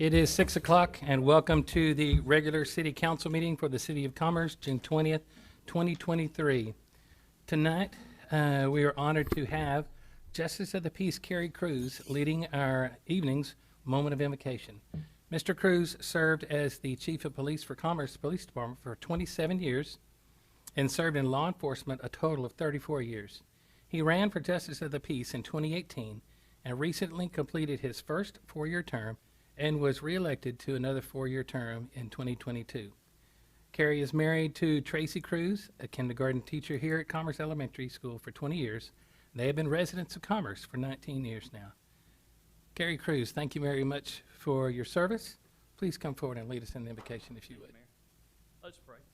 It is 6 o'clock, and welcome to the regular city council meeting for the City of Commerce, June 20th, 2023. Tonight, we are honored to have Justice of the Peace Carrie Cruz leading our evening's moment of invocation. Mr. Cruz served as the Chief of Police for Commerce Police Department for 27 years and served in law enforcement a total of 34 years. He ran for Justice of the Peace in 2018 and recently completed his first four-year term and was reelected to another four-year term in 2022. Carrie is married to Tracy Cruz, a kindergarten teacher here at Commerce Elementary School for 20 years. They have been residents of Commerce for 19 years now. Carrie Cruz, thank you very much for your service. Please come forward and lead us in the invocation if you would. Mayor. Let's pray.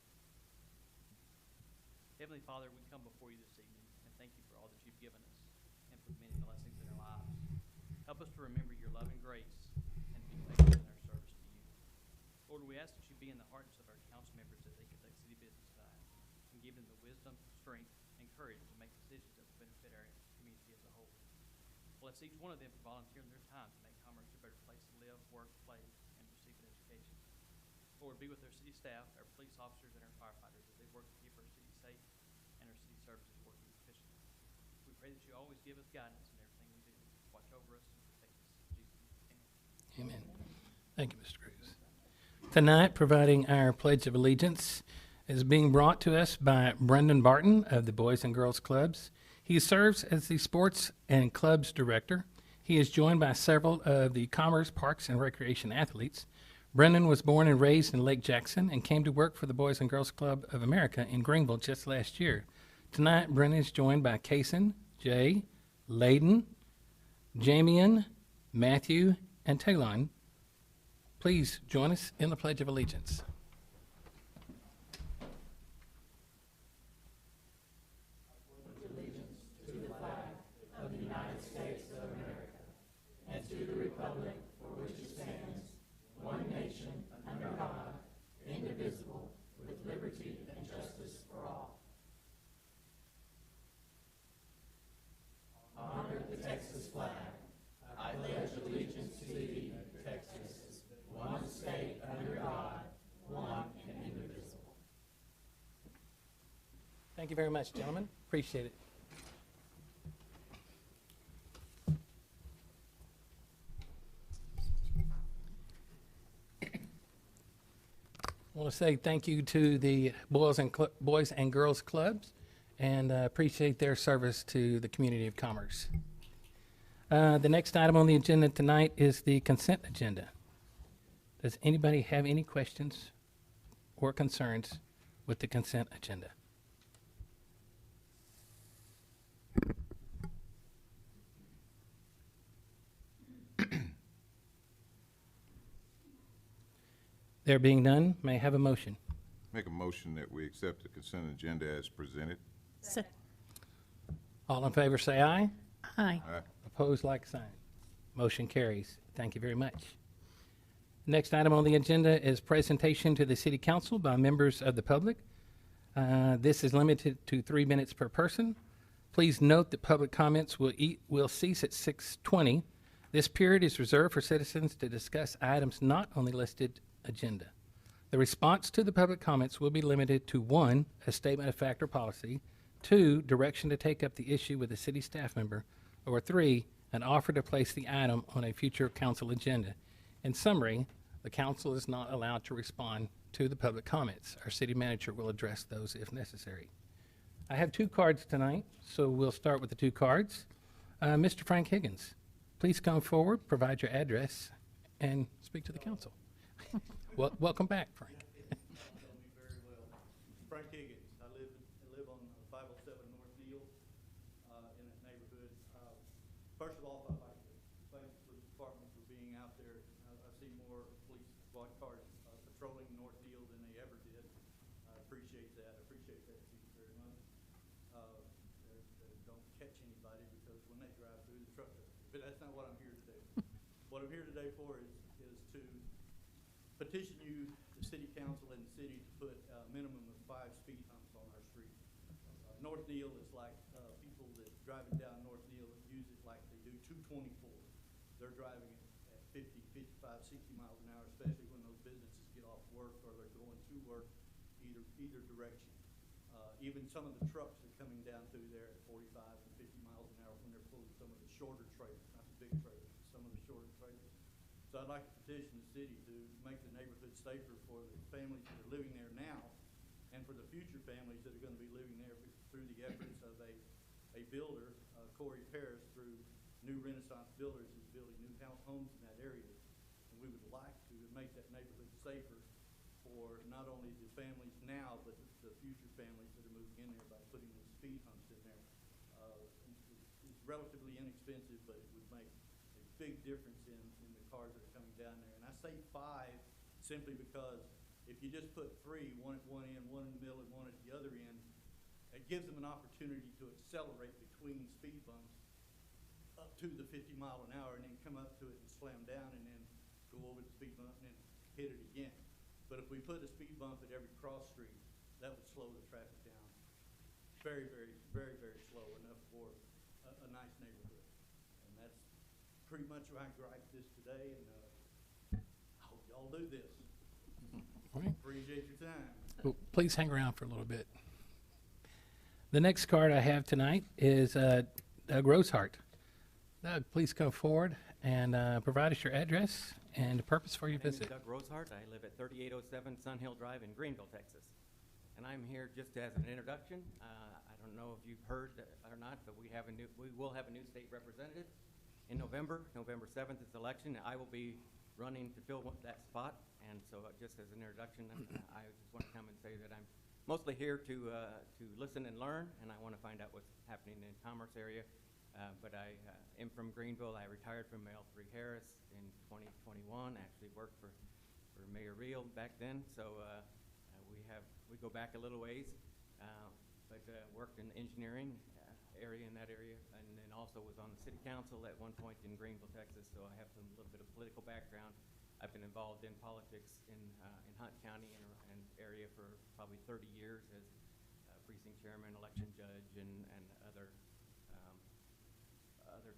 Heavenly Father, we come before you this evening and thank you for all that you've given us and for the many blessings in our lives. Help us to remember your love and grace and be faithful in our service to you. Lord, we ask that you be in the hearts of our council members as they conduct city business tonight and give them the wisdom, strength, and courage to make decisions that will benefit our community as a whole. Bless each one of them for volunteering their time to make Commerce a better place to live, work, play, and receive an education. Lord, be with our city staff, our police officers, and our firefighters as they work to keep our city safe and our city services working efficiently. We pray that you always give us guidance in everything we do. Watch over us and protect us. In Jesus' name, amen. Amen. Thank you, Mr. Cruz. Tonight, providing our Pledge of Allegiance is being brought to us by Brendan Barton of the Boys and Girls Clubs. He serves as the Sports and Clubs Director. He is joined by several of the Commerce Parks and Recreation athletes. Brendan was born and raised in Lake Jackson and came to work for the Boys and Girls Club of America in Greenville just last year. Tonight, Brendan is joined by Kaysen, Jay, Layden, Jamian, Matthew, and Talon. Please join us in the Pledge of Allegiance. Thank you very much, gentlemen. Appreciate it. I want to say thank you to the Boys and Girls Clubs and appreciate their service to the community of Commerce. The next item on the agenda tonight is the consent agenda. Does anybody have any questions or concerns with the consent agenda? There being none, may I have a motion? Make a motion that we accept the consent agenda as presented. All in favor say aye. Aye. Aye. Opposed, like sign. Motion carries. Thank you very much. Next item on the agenda is presentation to the City Council by members of the public. This is limited to 3 minutes per person. Please note that public comments will cease at 6:20. This period is reserved for citizens to discuss items not on the listed agenda. The response to the public comments will be limited to 1, a statement of fact or policy, 2, direction to take up the issue with a city staff member, or 3, an offer to place the item on a future council agenda. In summary, the council is not allowed to respond to the public comments. Our city manager will address those if necessary. I have 2 cards tonight, so we'll start with the 2 cards. Mr. Frank Higgins, please come forward, provide your address, and speak to the council. Welcome back, Frank. Know me very well. Frank Higgins. I live on 507 North Neal in that neighborhood. First of all, I'd like to thank the police department for being out there. I see more police squad cars patrolling North Neal than they ever did. I appreciate that. I appreciate that, Chief, very much. Don't catch anybody because when they drive through the truck, but that's not what I'm here today. What I'm here today for is to petition you, the city council and the city, to put a minimum of 5 speed humps on our street. North Neal is like people that driving down North Neal use it like they do 224. They're driving it at 50, 55, 60 miles an to work either direction. Even some of the trucks are coming down through there at 45 and 50 miles an hour when they're pulling some of the shorter trailers, not the big trailers, but some of the shorter trailers. So I'd like to petition the city to make the neighborhood safer for the families that are living there now and for the future families that are gonna be living there through the efforts of a builder, Corey Paris, through New Renaissance Builders, is building new homes in that area. And we would like to make that neighborhood safer for not only the families now, but the future families that are moving in there by putting these speed humps in there. It's relatively inexpensive, but it would make a big difference in the cars that are coming down there. And I say 5 simply because if you just put 3, one at one end, one in the middle, and one at the other end, it gives them an opportunity to accelerate between speed bumps up to the 50 mile an hour and then come up to it and slam down and then go over the speed bump and then hit it again. But if we put a speed bump at every cross street, that would slow the traffic down very, very, very, very slow, enough for a nice neighborhood. And that's pretty much why I griped this today, and I hope y'all do this. All right. Appreciate your time. Well, please hang around for a little bit. The next card I have tonight is Doug Rosehart. Doug, please come forward and provide us your address and the purpose for your My name is visit. Doug Rosehart. I live at 3807 Sun Hill Drive in Greenville, Texas. And I'm here just as an introduction. I don't know if you've heard or not, but we will have a new state representative in November. November 7th is election. I will be running to fill that spot. And so just as an introduction, I just want to come and say that I'm mostly here to listen and learn, and I want to find out what's happening in the Commerce area. But I am from Greenville. I retired from L3 Harris in 2021. Actually worked for Mayor Reel back then. So we go back a little ways. But worked in the engineering area in that area, and then also was on the city council at one point in Greenville, Texas. So I have some little bit of political background. I've been involved in politics in Hunt County and area for probably 30 years as precinct chairman, election judge, and other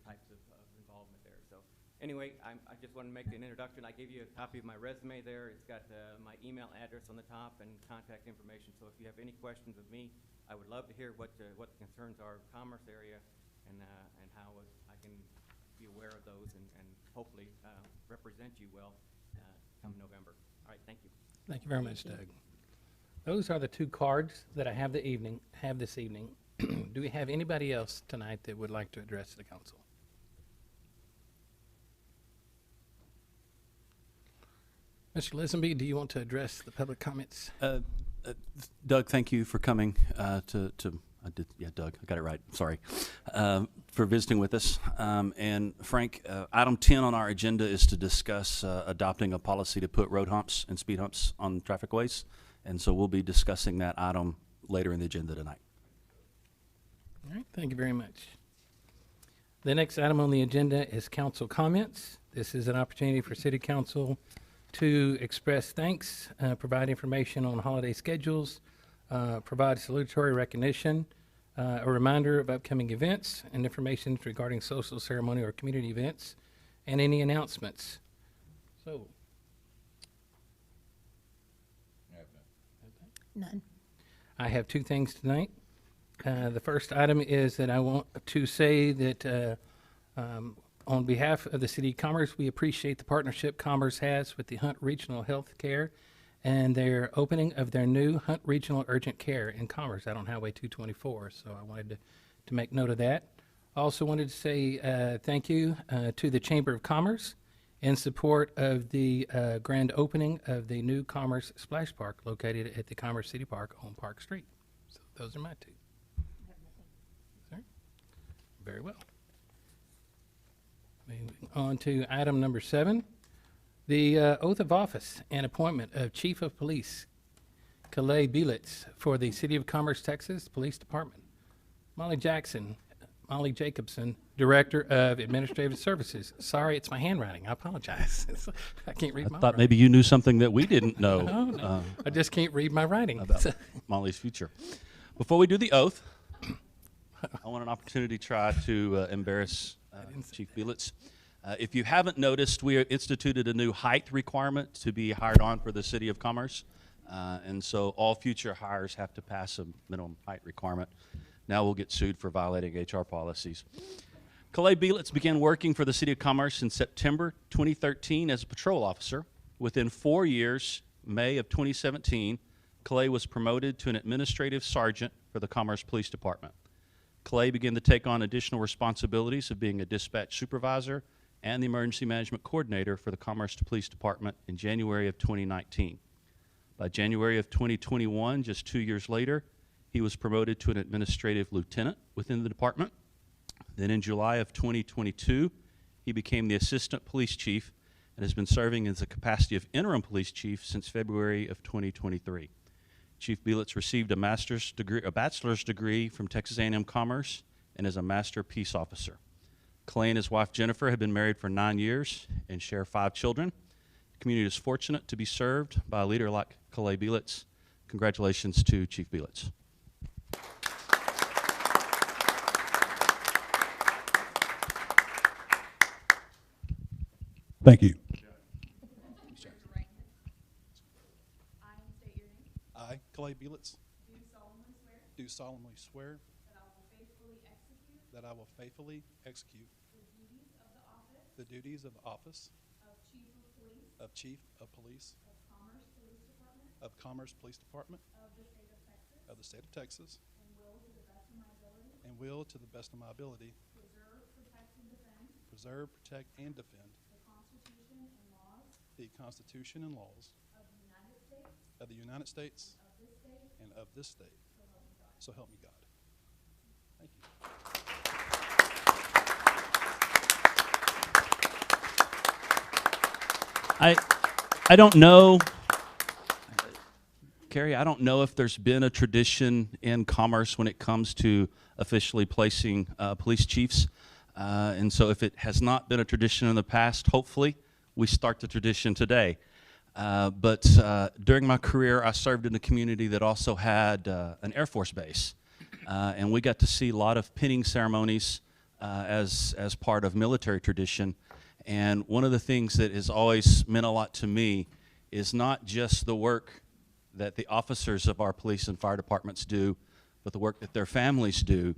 types of involvement there. So anyway, I just want to make an introduction. I gave you a copy of my resume there. It's got my email address on the top and contact information. So if you have any questions of me, I would love to hear what the concerns are of Commerce area and how I can be aware of those and hopefully represent you well come November. All right, thank you. Thank you very much, Doug. Those are the 2 cards that I have this evening. Do we have anybody else tonight that would like to address the council? Mr. Lisenby, do you want to address the public comments? Doug, thank you for coming Doug, I got it right, sorry, for visiting with us. And Frank, item 10 on our agenda is to discuss adopting a policy to put road humps and speed humps on traffic ways. And so we'll be discussing that item later in the agenda tonight. All right, thank you very much. The next item on the agenda is council comments. This is an opportunity for city council to express thanks, provide information on holiday schedules, provide salutatory recognition, a reminder of upcoming events, and information regarding social, ceremonial, or community events, and any announcements. So, None. I have 2 things tonight. The first item is that I want to say that on behalf of the City of Commerce, we appreciate the partnership Commerce has with the Hunt Regional Health Care and their opening of their new Hunt Regional Urgent Care in Commerce out on Highway 224. So I wanted to make note of that. Also wanted to say thank you to the Chamber of Commerce in support of the grand opening of the new Commerce Splash Park located at the Commerce City Park on Park Street. So those are my 2. Sorry? Very well. Moving on to item number 7, the oath of office and appointment of Chief of Police Calais Belitz for the City of Commerce, Texas Police Department. Molly Jacobson, Director of Administrative Services. Sorry, it's my handwriting. I apologize. I can't read my I thought writing. maybe you knew something that we didn't know No. I just can't read my writing. about Molly's future. Before we do the oath, I want an opportunity to try to embarrass Chief Belitz. If you haven't noticed, we instituted a new height requirement to be hired on for the City of Commerce. And so all future hires have to pass a minimum height requirement. Now we'll get sued for violating HR policies. Calais Belitz began working for the City of Commerce in September 2013 as a patrol officer. Within 4 years, May of 2017, Calais was promoted to an administrative sergeant for the Commerce Police Department. Calais began to take on additional responsibilities of being a dispatch supervisor and the emergency management coordinator for the Commerce Police Department in January of 2019. By January of 2021, just 2 years later, he was promoted to an administrative lieutenant within the department. Then in July of 2022, he became the assistant police chief and has been serving in the capacity of interim police chief since February of 2023. Chief Belitz received a bachelor's degree from Texas A&M Commerce and is a master peace officer. Calais and his wife Jennifer have been married for 9 years and share 5 children. The community is fortunate to be served by a leader like Calais Belitz. Congratulations to Chief Belitz. Thank you. I state your name. I, Calais Belitz, Do solemnly swear do solemnly swear that I will faithfully execute that I will faithfully execute the duties of the office the duties of the office of Chief of Police of Chief of Police of Commerce Police Department of the state of Texas of the State of Texas and will to the best of my ability preserve, protect, and defend the Constitution and laws of the United States of the United States and of this state. so help me God. Thank you. I don't know, Carrie, I don't know if there's been a tradition in Commerce when it comes to officially placing police chiefs. And so if it has not been a tradition in the past, hopefully we start the tradition today. But during my career, I served in a community that also had an Air Force base. And we got to see a lot of pinning ceremonies as part of military tradition. And one of the things that has always meant a lot to me is not just the work that the officers of our police and fire departments do, but the work that their families do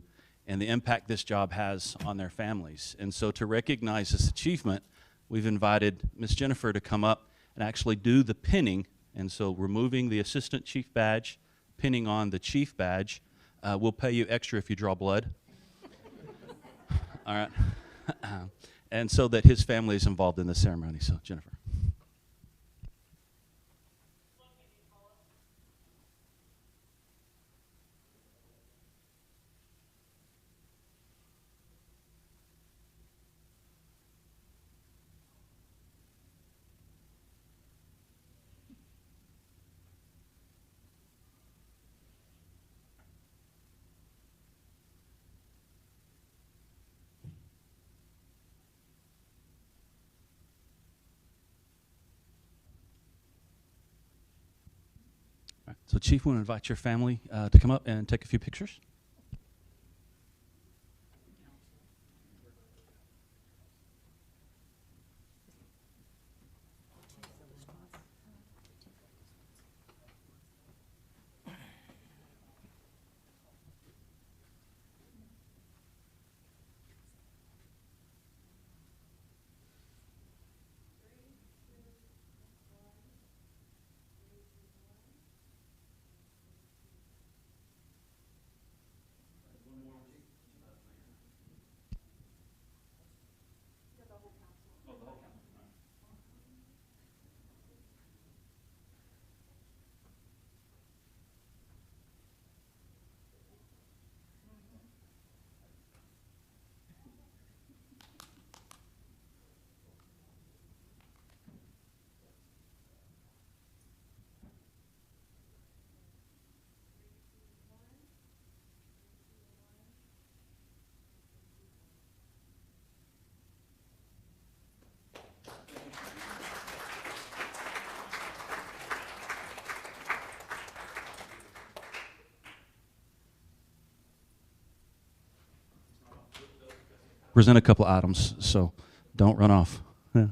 and the impact this job has on their families. And so to recognize this achievement, we've invited Ms. Jennifer to come up and actually do the pinning. And so removing the assistant chief badge, pinning on the chief badge. We'll pay you extra if you draw blood. All right. And so that his family is involved in the ceremony. So, Jennifer. All right. So, Chief, we want to invite your family to come up and take a few pictures. Present a couple items, so don't run off. Yeah.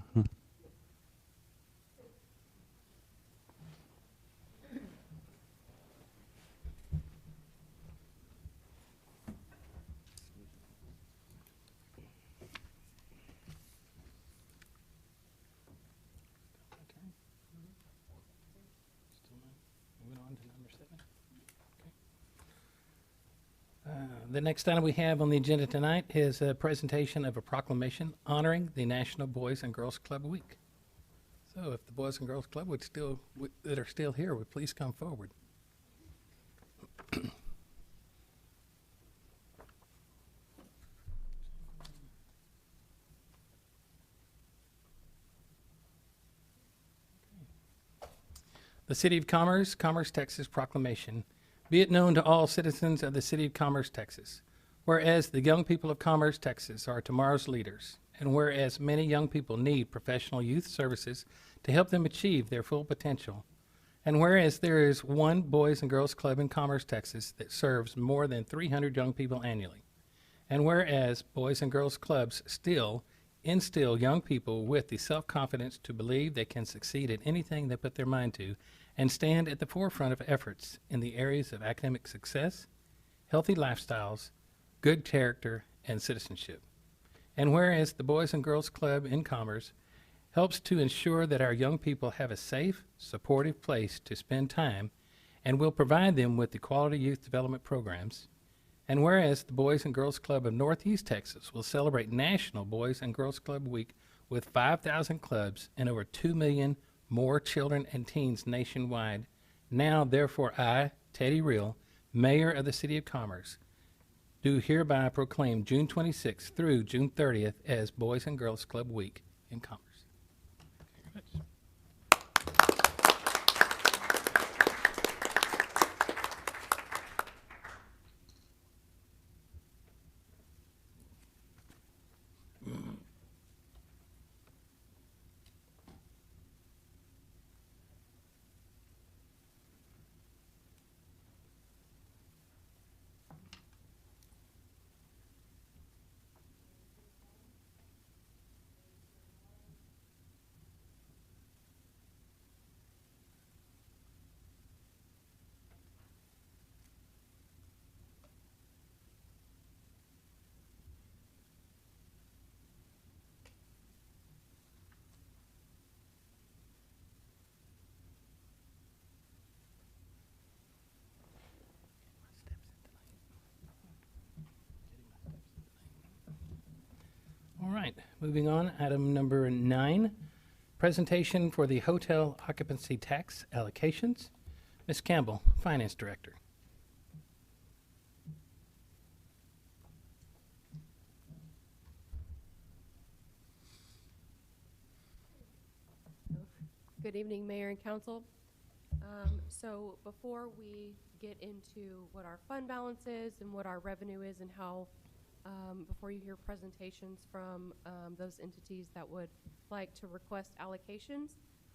The next item we have on the agenda tonight is a presentation of a proclamation honoring the National Boys and Girls Club Week. So if the Boys and Girls Club that are still here would please come forward. The City of Commerce, Commerce, Texas Proclamation. Be it known to all citizens of the City of Commerce, Texas, whereas the young people of Commerce, Texas are tomorrow's leaders, and whereas many young people need professional youth services to help them achieve their full potential, and whereas there is one Boys and Girls Club in Commerce, Texas that serves more than 300 young people annually, and whereas Boys and Girls Clubs still instill young people with the self-confidence to believe they can succeed at anything they put their mind to and stand at the forefront of efforts in the areas of academic success, healthy lifestyles, good character, and citizenship. And whereas the Boys and Girls Club in Commerce helps to ensure that our young people have a safe, supportive place to spend time and will provide them with the quality youth development programs. And whereas the Boys and Girls Club of Northeast Texas will celebrate National Boys and Girls Club Week with 5,000 clubs and over 2 million more children and teens nationwide. Now, therefore, I, Teddy Real, Mayor of the City of Commerce, do hereby proclaim June 26th through June 30th as Boys and Girls Club Week in Commerce. All right, moving on, item number 9, presentation for the hotel occupancy tax allocations. Ms. Campbell, Finance Director. Good evening, Mayor and Council. So before we get into what our fund balance is and what our revenue is and how, before you hear presentations from those entities that would like to request allocations,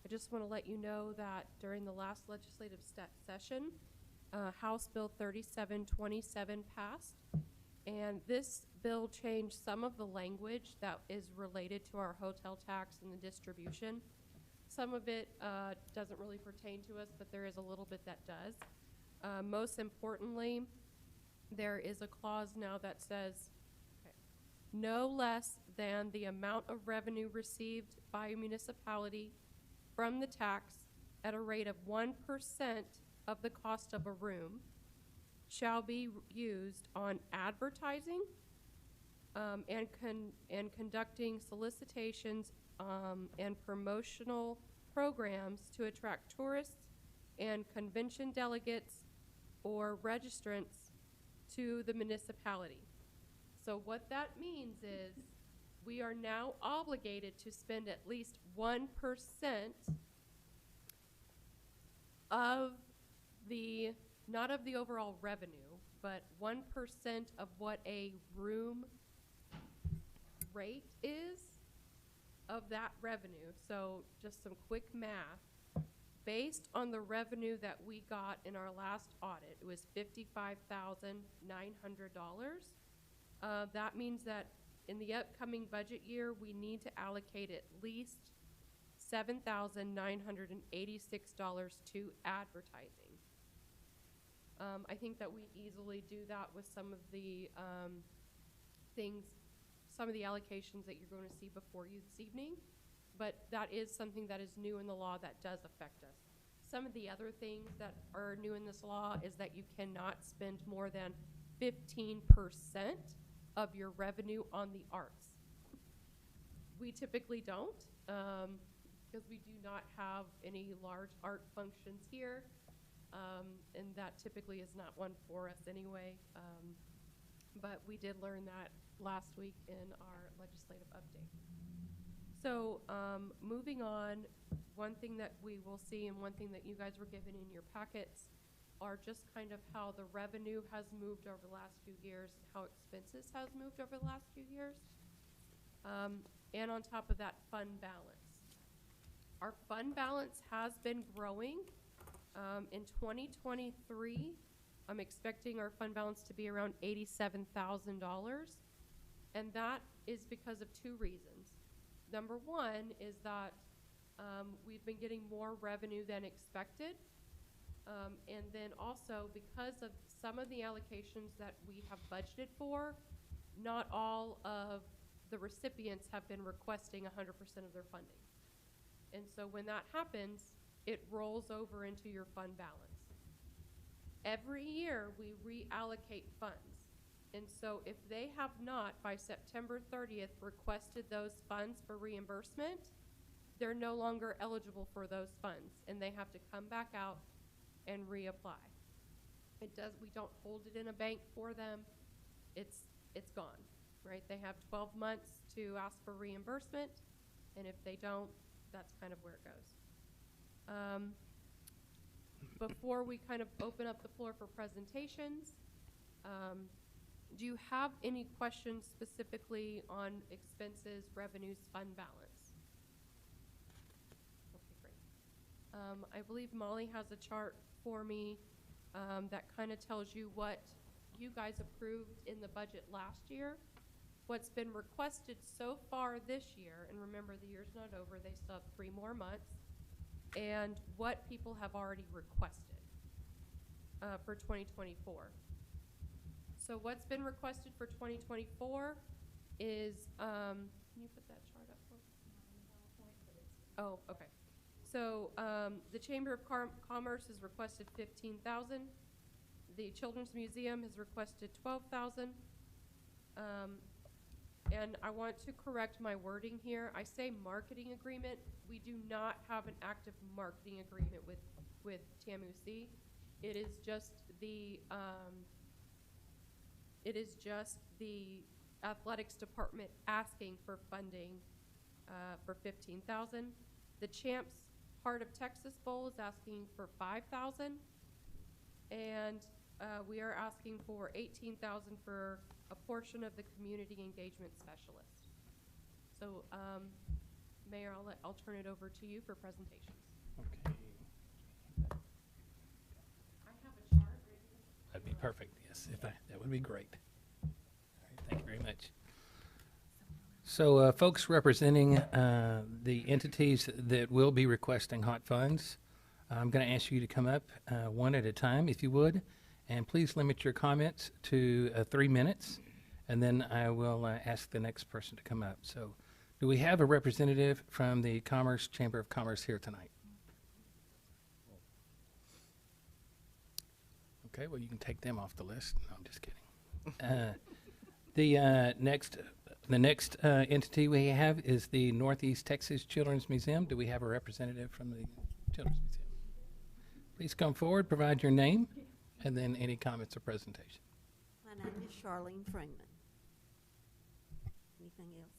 I just want to let you know that during the last legislative session, House Bill 3727 passed, and this bill changed some of the language that is related to our hotel tax and the distribution. Some of it doesn't really pertain to us, but there is a little bit that does. Most importantly, there is a clause now that says no less than the amount of revenue received by a municipality from the tax at a rate of 1% of the cost of a room shall be used on advertising and conducting solicitations and promotional programs to attract tourists and convention delegates or registrants to the municipality. So what that means is we are now obligated to spend at least 1% of the, not of the overall revenue, but 1% of what a room rate is of that revenue. So just some quick math. Based on the revenue that we got in our last audit, it was $55,900. That means that in the upcoming budget year, we need to allocate at least $7,986 to advertising. I think that we easily do that with some of the things, some of the allocations that you're going to see before you this evening, but that is something that is new in the law that does affect us. Some of the other things that are new in this law is that you cannot spend more than 15% of your revenue on the arts. We typically don't, because we do not have any large art functions here, and that typically is not one for us anyway. But we did learn that last week in our legislative update. So moving on, one thing that we will see and one thing that you guys were given in your packets are just kind of how the revenue has moved over the last few years, how expenses has moved over the last few years. And on top of that, fund balance. Our fund balance has been growing. In 2023, I'm expecting our fund balance to be around $87,000. And that is because of two reasons. Number one is that we've been getting more revenue than expected. And then also because of some of the allocations that we have budgeted for, not all of the recipients have been requesting 100% of their funding. And so when that happens, it rolls over into your fund balance. Every year we reallocate funds. And so if they have not, by September 30th, requested those funds for reimbursement, they're no longer eligible for those funds, and they have to come back out and reapply. We don't hold it in a bank for them. It's gone, right? They have 12 months to ask for reimbursement, and if they don't, that's kind of where it goes. Before we kind of open up the floor for presentations, do you have any questions specifically on expenses, revenues, fund balance? Okay, great. I believe Molly has a chart for me that kind of tells you what you guys approved in the budget last year, what's been requested so far this year, and remember the year's not over, they still have 3 more months, and what people have already requested for 2024. So what's been requested for 2024 is, can you put that chart up for me? Oh, okay. So the Chamber of Commerce has requested $15,000. The Children's Museum has requested $12,000. And I want to correct my wording here. I say marketing agreement. We do not have an active marketing agreement with TAMUC. It is just the athletics department asking for funding for $15,000. The Champs Heart of Texas Bowl is asking for $5,000, and we are asking for $18,000 for a portion of the community engagement specialist. So, Mayor, I'll turn it over to you for presentations. Okay. I have a chart right here. That'd be perfect, yes, that would be great. All right, thank you very much. So, folks representing the entities that will be requesting hot funds, I'm going to ask you to come up one at a time, if you would, and please limit your comments to 3 minutes, and then I will ask the next person to come up. So, do we have a representative from the Chamber of Commerce here tonight? Okay, well, you can take them off the list. No, I'm just kidding. The next entity we have is the Northeast Texas Children's Museum. Do we have a representative from the Children's Museum? Please come forward, provide your name, and then any comments or presentation. My name is Charlene Freeman. Anything else?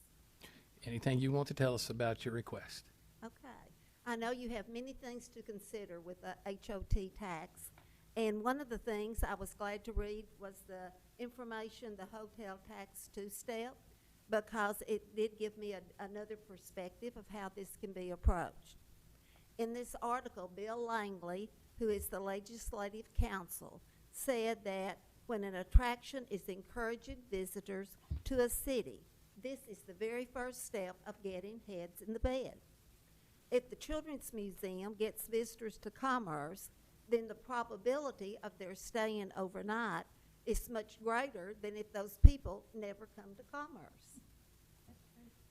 Anything you want to tell us about your request? Okay. I know you have many things to consider with the HOT tax. And one of the things I was glad to read was the information, the hotel tax two-step, because it did give me another perspective of how this can be approached. In this article, Bill Langley, who is the legislative counsel, said that when an attraction is encouraging visitors to a city, this is the very first step of getting heads in the bed. If the Children's Museum gets visitors to Commerce, then the probability of their staying overnight is much greater than if those people never come to Commerce.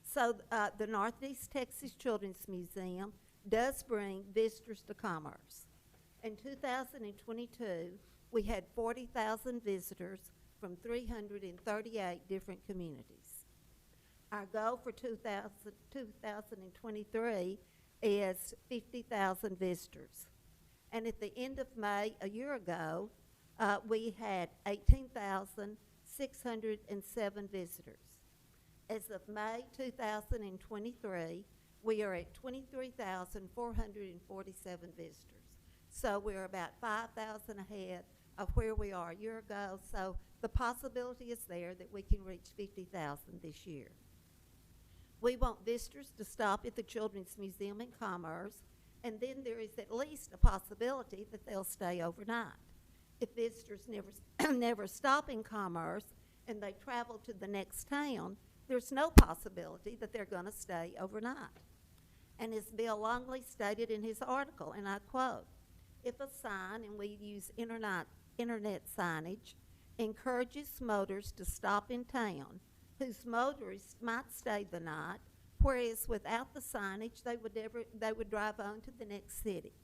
So the Northeast Texas Children's Museum does bring visitors to Commerce. In 2022, we had 40,000 visitors from 338 different communities. Our goal for 2023 is 50,000 visitors. And at the end of May, a year ago, we had 18,607 visitors. As of May 2023, we are at 23,447 visitors. So we're about 5,000 ahead of where we are a year ago. So the possibility is there that we can reach 50,000 this year. We want visitors to stop at the Children's Museum in Commerce, and then there is at least a possibility that they'll stay overnight. If visitors never stop in Commerce and they travel to the next town, there's no possibility that they're going to stay overnight. And as Bill Longley stated in his article, and I quote, "If a sign," and we use internet signage, "encourages motors to stop in town, whose motorists might stay the night, whereas without the signage they would drive on to the next city."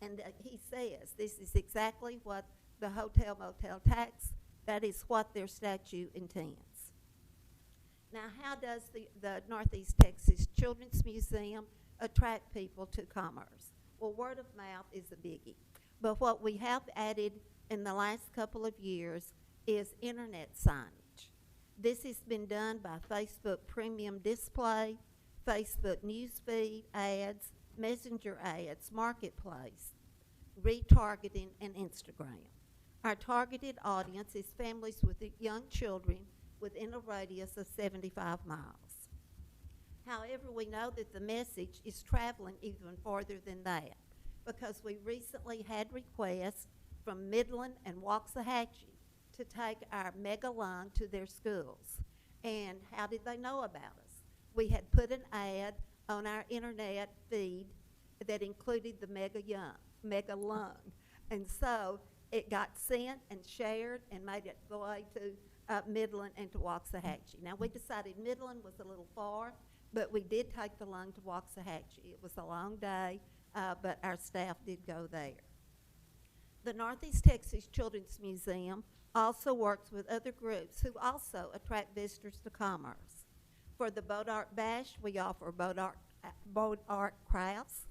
And he says this is exactly what the hotel motel tax, that is what their statute intends. Now, how does the Northeast Texas Children's Museum attract people to Commerce? Well, word of mouth is a biggie. But what we have added in the last couple of years is internet signage. This has been done by Facebook Premium Display, Facebook Newsfeed ads, Messenger ads, Marketplace, retargeting, and Instagram. Our targeted audience is families with young children within a radius of 75 miles. However, we know that the message is traveling even farther than that because we recently had requests from Midland and Waxahachie to take our Mega Lung to their schools. And how did they know about us? We had put an ad on our internet feed that included the Mega Lung. And so it got sent and shared and made it go way to Midland and to Waxahachie. Now, we decided Midland was a little far, but we did take the lung to Waxahachie. It was a long day, but our staff did go there. The Northeast Texas Children's Museum also works with other groups who also attract visitors to Commerce. For the Boat Art Bash, we offer boat art crafts.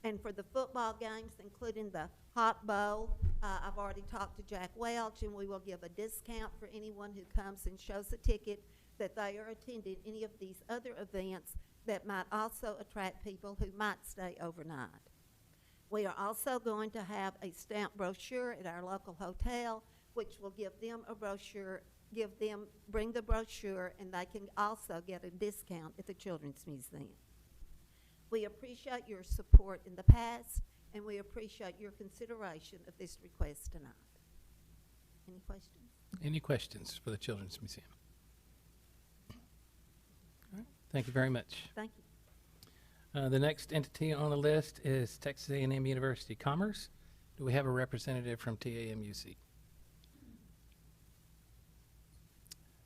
And for the football games, including the Hot Bowl, I've already talked to Jack Welch, and we will give a discount for anyone who comes and shows a ticket that they are attending any of these other events that might also attract people who might stay overnight. We are also going to have a stamped brochure at our local hotel, which will give them a brochure, bring the brochure, and they can also get a discount at the Children's Museum. We appreciate your support in the past, and we appreciate your consideration of this request tonight. Any questions? Any questions for the Children's Museum? All right. Thank you very much. Thank you. The next entity on the list is Texas A&M University Commerce. Do we have a representative from TAMUC?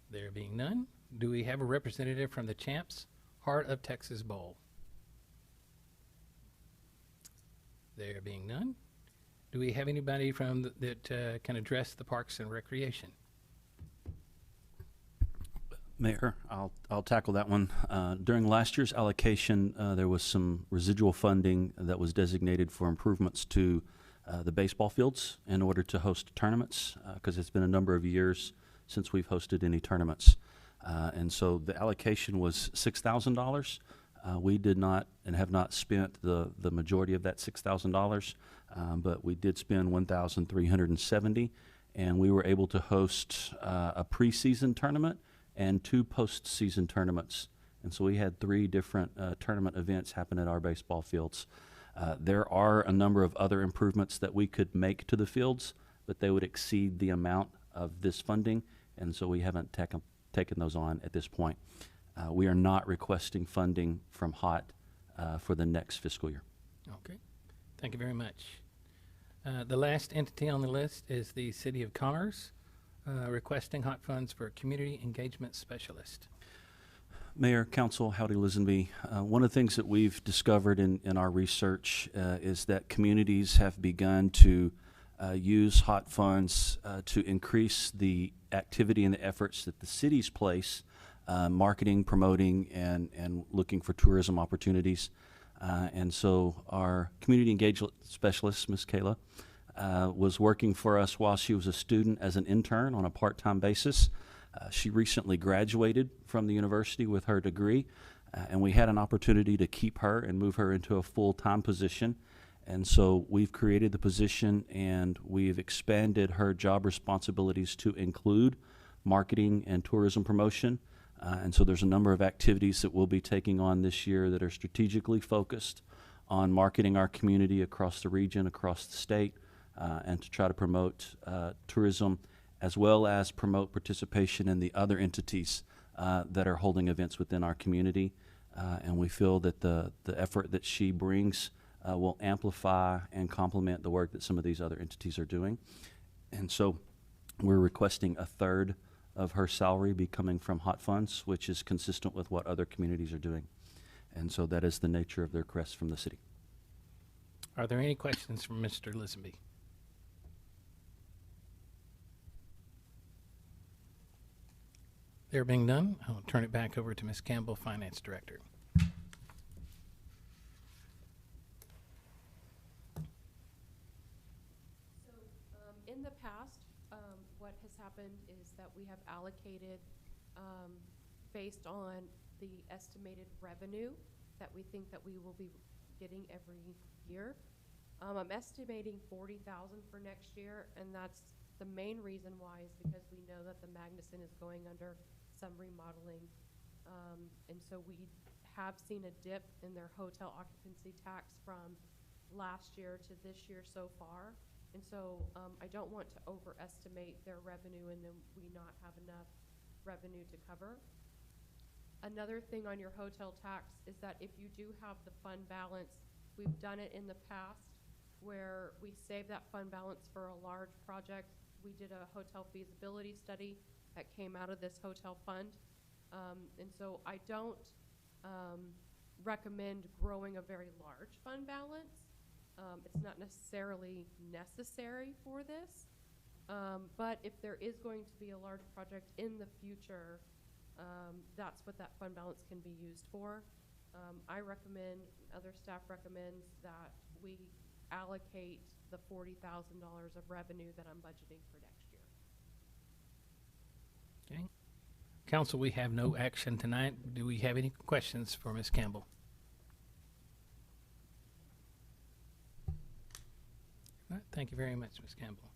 There being none, do we have a representative from the Champs Heart of Texas Bowl? There being none, do we have anybody from that can address the Parks and Recreation? Mayor, I'll tackle that one. During last year's allocation, there was some residual funding that was designated for improvements to the baseball fields in order to host tournaments, because it's been a number of years since we've hosted any tournaments. And so the allocation was $6,000. We did not and have not spent the majority of that $6,000, but we did spend $1,370, and we were able to host a preseason tournament and 2 postseason tournaments. And so we had 3 different tournament events happen at our baseball fields. There are a number of other improvements that we could make to the fields, but they would exceed the amount of this funding, and so we haven't taken those on at this point. We are not requesting funding from HOT for the next fiscal year. Okay, thank you very much. The last entity on the list is the City of Commerce, requesting HOT funds for a community engagement specialist. Mayor, Council, Howdy Lisenby. One of the things that we've discovered in our research is that communities have begun to use hot funds to increase the activity and the efforts that the cities place, marketing, promoting, and looking for tourism opportunities. And so our community engagement specialist, Ms. Kayla, was working for us while she was a student as an intern on a part-time basis. She recently graduated from the university with her degree, and we had an opportunity to keep her and move her into a full-time position. And so we've created the position and we've expanded her job responsibilities to include marketing and tourism promotion. And so there's a number of activities that we'll be taking on this year that are strategically focused on marketing our community across the region, across the state, and to try to promote tourism, as well as promote participation in the other entities that are holding events within our community. And we feel that the effort that she brings will amplify and complement the work that some of these other entities are doing. And so we're requesting a third of her salary be coming from hot funds, which is consistent with what other communities are doing. And so that is the nature of the request from the city. Are there any questions from Mr. Lisenby? There being none, I'll turn it back over to Ms. Campbell, Finance Director. In the past, what has happened is that we have allocated based on the estimated revenue that we think that we will be getting every year. I'm estimating 40,000 for next year, and that's the main reason why is because we know that the Magnuson is going under some remodeling. And so we have seen a dip in their hotel occupancy tax from last year to this year so far. And so I don't want to overestimate their revenue and then we not have enough revenue to cover. Another thing on your hotel tax is that if you do have the fund balance, we've done it in the past where we save that fund balance for a large project. We did a hotel feasibility study that came out of this hotel fund. And so I don't recommend growing a very large fund balance. It's not necessarily necessary for this, but if there is going to be a large project in the future, that's what that fund balance can be used for. I recommend, other staff recommends that we allocate the $40,000 of revenue that I'm budgeting for next year. Okay. Council, we have no action tonight. Do we have any questions for Ms. Campbell? All right, thank you very much, Ms. Campbell.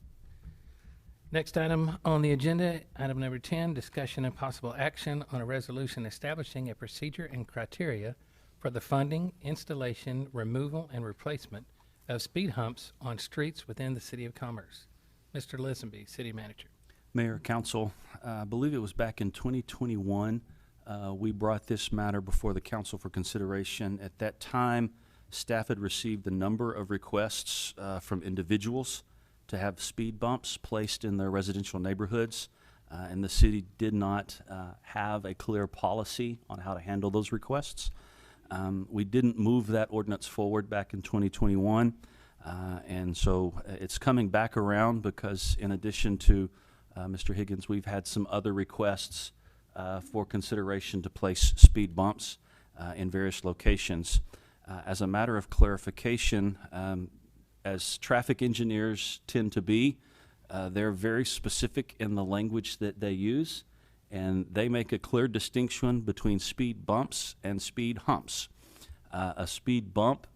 Next item on the agenda, item number 10, discussion and possible action on a resolution establishing a procedure and criteria for the funding, installation, removal, and replacement of speed humps on streets within the City of Commerce. Mr. Lisenby, City Manager. Mayor, Council, I believe it was back in 2021, we brought this matter before the council for consideration. At that time, staff had received a number of requests from individuals to have speed bumps placed in their residential neighborhoods, and the city did not have a clear policy on how to handle those requests. We didn't move that ordinance forward back in 2021, and so it's coming back around because in addition to Mr. Higgins, we've had some other requests for consideration to place speed bumps in various locations. As a matter of clarification, as traffic engineers tend to be, they're very specific in the language that they use, and they make a clear distinction between speed bumps and speed humps. A speed bump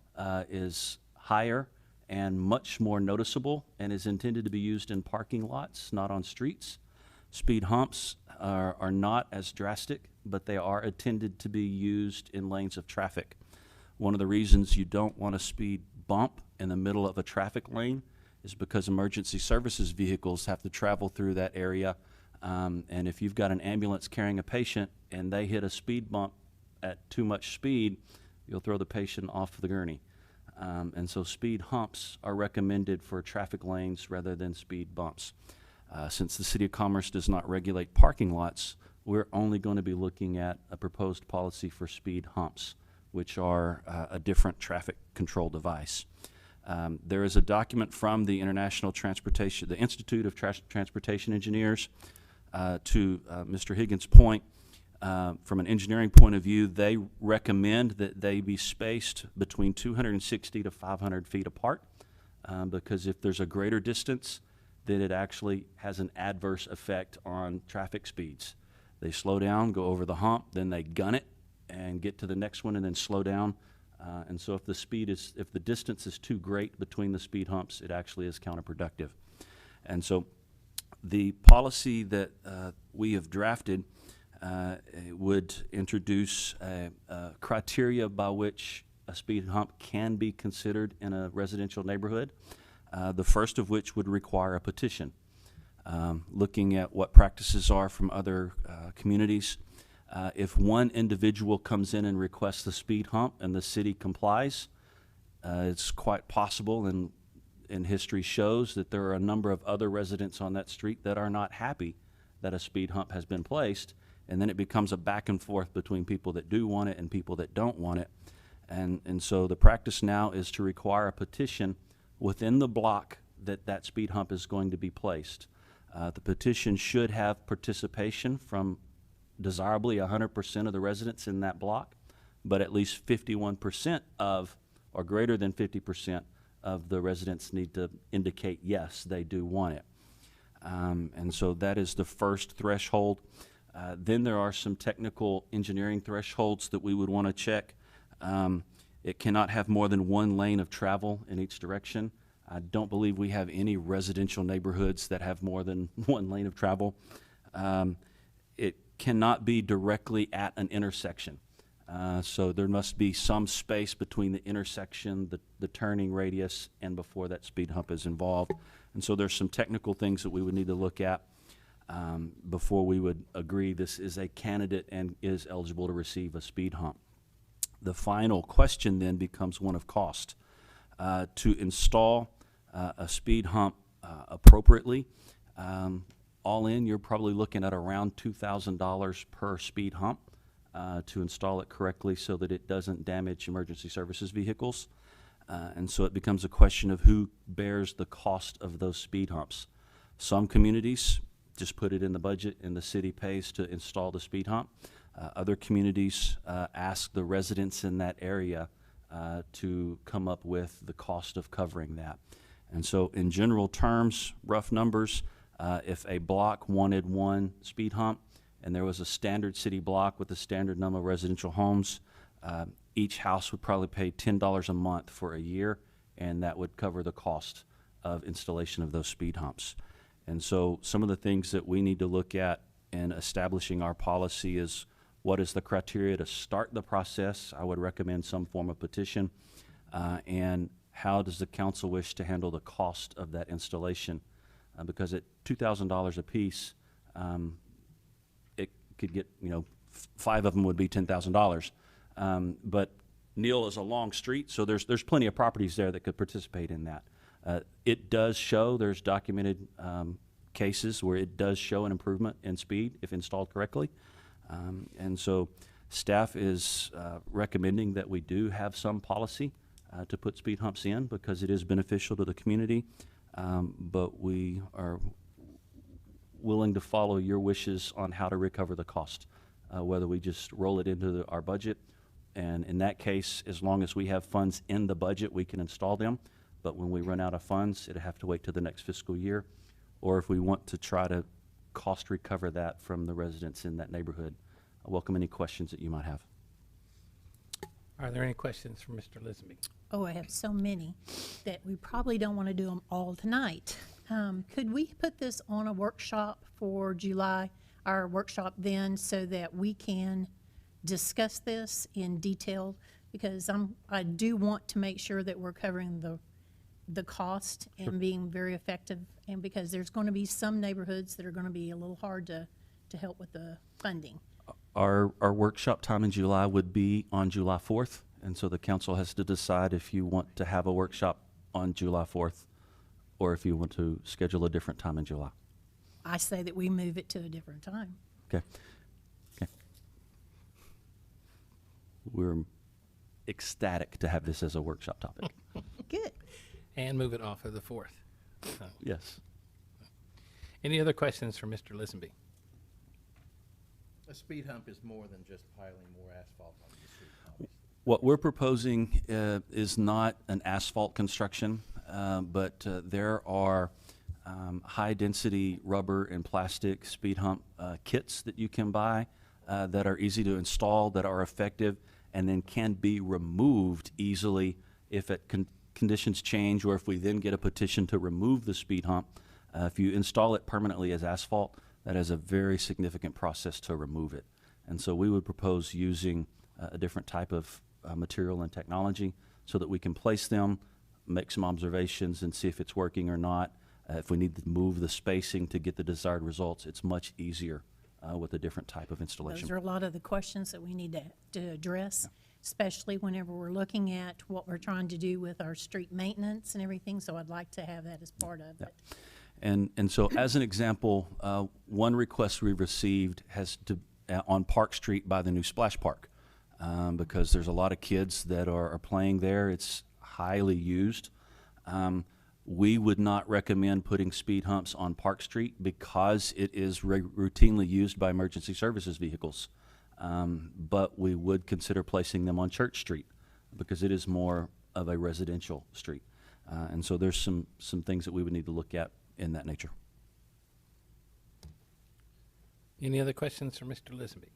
is higher and much more noticeable and is intended to be used in parking lots, not on streets. Speed humps are not as drastic, but they are intended to be used in lanes of traffic. One of the reasons you don't want a speed bump in the middle of a traffic lane is because emergency services vehicles have to travel through that area. And if you've got an ambulance carrying a patient and they hit a speed bump at too much speed, you'll throw the patient off the gurney. And so speed humps are recommended for traffic lanes rather than speed bumps. Since the City of Commerce does not regulate parking lots, we're only going to be looking at a proposed policy for speed humps, which are a different traffic control device. There is a document from the International Transportation, the Institute of Transportation Engineers, to Mr. Higgins' point. From an engineering point of view, they recommend that they be spaced between 260 to 500 feet apart, because if there's a greater distance, then it actually has an adverse effect on traffic speeds. They slow down, go over the hump, then they gun it and get to the next one and then slow down. And so if the distance is too great between the speed humps, it actually is counterproductive. And so the policy that we have drafted would introduce criteria by which a speed hump can be considered in a residential neighborhood. The first of which would require a petition. Looking at what practices are from other communities, if one individual comes in and requests the speed hump and the city complies, it's quite possible, and history shows that there are a number of other residents on that street that are not happy that a speed hump has been placed, and then it becomes a back and forth between people that do want it and people that don't want it. And so the practice now is to require a petition within the block that speed hump is going to be placed. The petition should have participation from desirably 100% of the residents in that block, but at least 51% of, or greater than 50% of the residents need to indicate, yes, they do want it. And so that is the first threshold. Then there are some technical engineering thresholds that we would want to check. It cannot have more than one lane of travel in each direction. I don't believe we have any residential neighborhoods that have more than one lane of travel. It cannot be directly at an intersection. So there must be some space between the intersection, the turning radius, and before that speed hump is involved. And so there's some technical things that we would need to look at before we would agree this is a candidate and is eligible to receive a speed hump. The final question then becomes one of cost. To install a speed hump appropriately, all in, you're probably looking at around $2,000 per speed hump to install it correctly so that it doesn't damage emergency services vehicles. And so it becomes a question of who bears the cost of those speed humps. Some communities just put it in the budget and the city pays to install the speed hump. Other communities ask the residents in that area to come up with the cost of covering that. And so in general terms, rough numbers, if a block wanted one speed hump and there was a standard city block with a standard number of residential homes, each house would probably pay $10 a month for a year, and that would cover the cost of installation of those speed humps. And so some of the things that we need to look at in establishing our policy is what is the criteria to start the process. I would recommend some form of petition. And how does the council wish to handle the cost of that installation? Because at $2,000 a piece, it could get, 5 of them would be $10,000. But Neal is a long street, so there's plenty of properties there that could participate in that. It does show, there's documented cases where it does show an improvement in speed if installed correctly. And so staff is recommending that we do have some policy to put speed humps in because it is beneficial to the community. But we are willing to follow your wishes on how to recover the cost, whether we just roll it into our budget. And in that case, as long as we have funds in the budget, we can install them. But when we run out of funds, it'll have to wait till the next fiscal year. Or if we want to try to cost recover that from the residents in that neighborhood. I welcome any questions that you might have. Are there any questions for Mr. Lisenby? Oh, I have so many that we probably don't want to do them all tonight. Could we put this on a workshop for July, our workshop then, so that we can discuss this in detail? Because I do want to make sure that we're covering the cost and being very effective, and because there's going to be some neighborhoods that are going to be a little hard to help with the funding. Our workshop time in July would be on July 4th, and so the council has to decide if you want to have a workshop on July 4th or if you want to schedule a different time in July. I say that we move it to a different time. Okay. Okay. We're ecstatic to have this as a workshop topic. Good. And move it off of the 4th. So, Yes. any other questions for Mr. Lisenby? A speed hump is more than just piling more asphalt on the street, obviously. What we're proposing is not an asphalt construction, but there are high-density rubber and plastic speed hump kits that you can buy that are easy to install, that are effective, and then can be removed easily if conditions change, or if we then get a petition to remove the speed hump. If you install it permanently as asphalt, that is a very significant process to remove it. And so we would propose using a different type of material and technology so that we can place them, make some observations, and see if it's working or not. If we need to move the spacing to get the desired results, it's much easier with a different type of installation. Those are a lot of the questions that we need to address, especially whenever we're looking at what we're trying to do with our street maintenance and everything, so I'd like to have that as part of it. And so as an example, one request we received has to, on Park Street by the new splash park, because there's a lot of kids that are playing there. It's highly used. We would not recommend putting speed humps on Park Street because it is routinely used by emergency services vehicles. But we would consider placing them on Church Street because it is more of a residential street. And so there's some things that we would need to look at in that nature. Any other questions for Mr. Lisenby?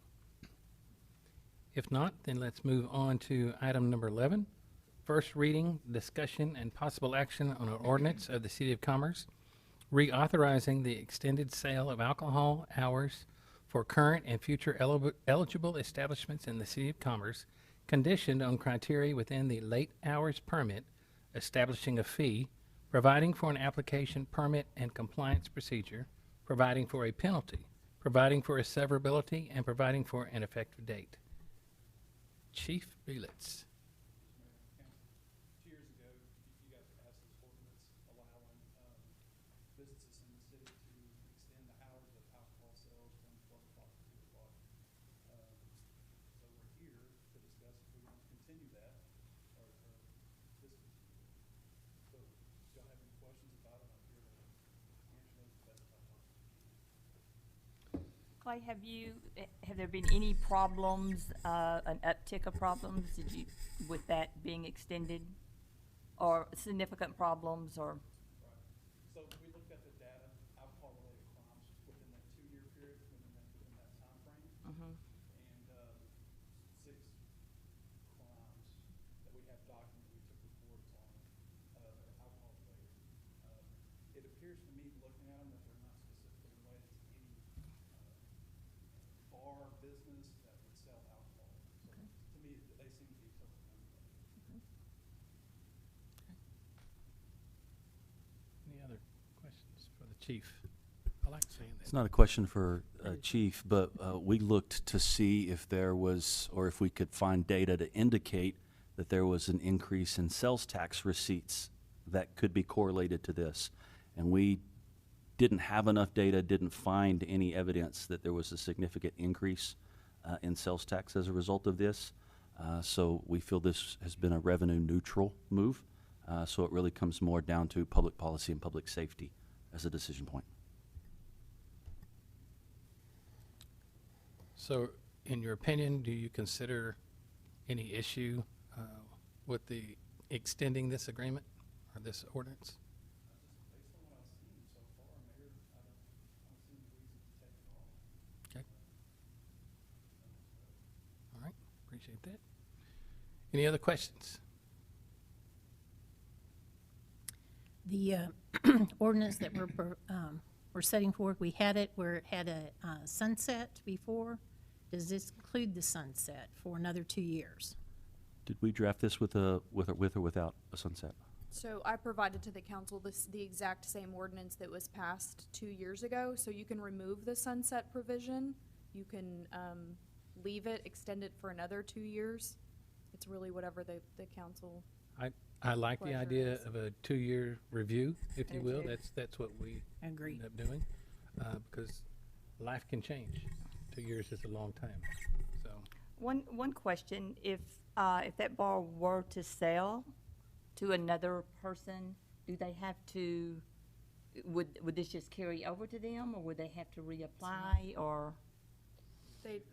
If not, then let's move on to item number 11. First reading, discussion, and possible action on an ordinance of the City of Commerce reauthorizing the extended sale of alcohol hours for current and future eligible establishments in the City of Commerce, conditioned on criteria within the late hours permit, establishing a fee, providing for an application permit and compliance procedure, providing for a penalty, providing for a severability, and providing for an effective date. Chief Belitz. 2 years ago, you guys passed this ordinance allowing businesses in the city to extend the hours of alcohol sales from 12 o'clock to 2 o'clock. So we're here to discuss if we want to continue that or this. So if y'all have any questions about it, I'm here to answer those as best I possibly can. Clay, have there been any problems, an uptick of problems, with that being extended? Or significant problems, or? Right. So we looked at the data, alcohol-related crimes within that 2-year period, within that time frame. Mhm. And 6 crimes that we have documented, we took reports on, that are alcohol-related. It appears to me, looking at them, that they're not specifically related to any bar business that would sell alcohol. So to me, they seem to be totally unrelated. Any other questions for the chief? I like saying that. It's not a question for Chief, but we looked to see if there was, or if we could find data to indicate that there was an increase in sales tax receipts that could be correlated to this. And we didn't have enough data, didn't find any evidence that there was a significant increase in sales tax as a result of this. So we feel this has been a revenue neutral move. So it really comes more down to public policy and public safety as a decision point. So, in your opinion, do you consider any issue with the extending this agreement or this ordinance? Based on what I've seen so far, Mayor, I don't see any reason to take it off. Okay. All right, appreciate that. Any other questions? The ordinance that we're setting forth, we had it where it had a sunset before. Does this include the sunset for another 2 years? Did we draft this with or without a sunset? So I provided to the council the exact same ordinance that was passed 2 years ago, so you can remove the sunset provision. You can leave it, extend it for another 2 years. It's really whatever the council. I like the Pleasure idea is. of a 2-year review, if I you do will. too. That's what we Agreed. end up doing, because life can change. 2 years is a long time, so. One question, if that bar were to sell to another person, do they have to, would this just carry over to them, or would they have to reapply, or?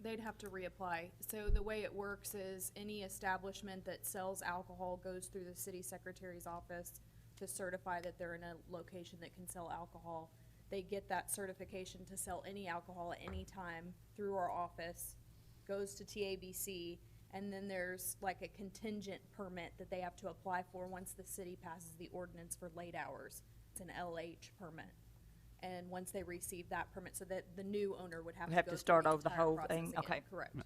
They'd have to reapply. So the way it works is any establishment that sells alcohol goes through the city secretary's office to certify that they're in a location that can sell alcohol. They get that certification to sell any alcohol at any time through our office, goes to TABC, and then there's like a contingent permit that they have to apply for once the city passes the ordinance for late hours. It's an LH permit. And once they receive that permit, so that the new owner would have to Have go to through start the over the entire whole process thing? again. Okay. Correct.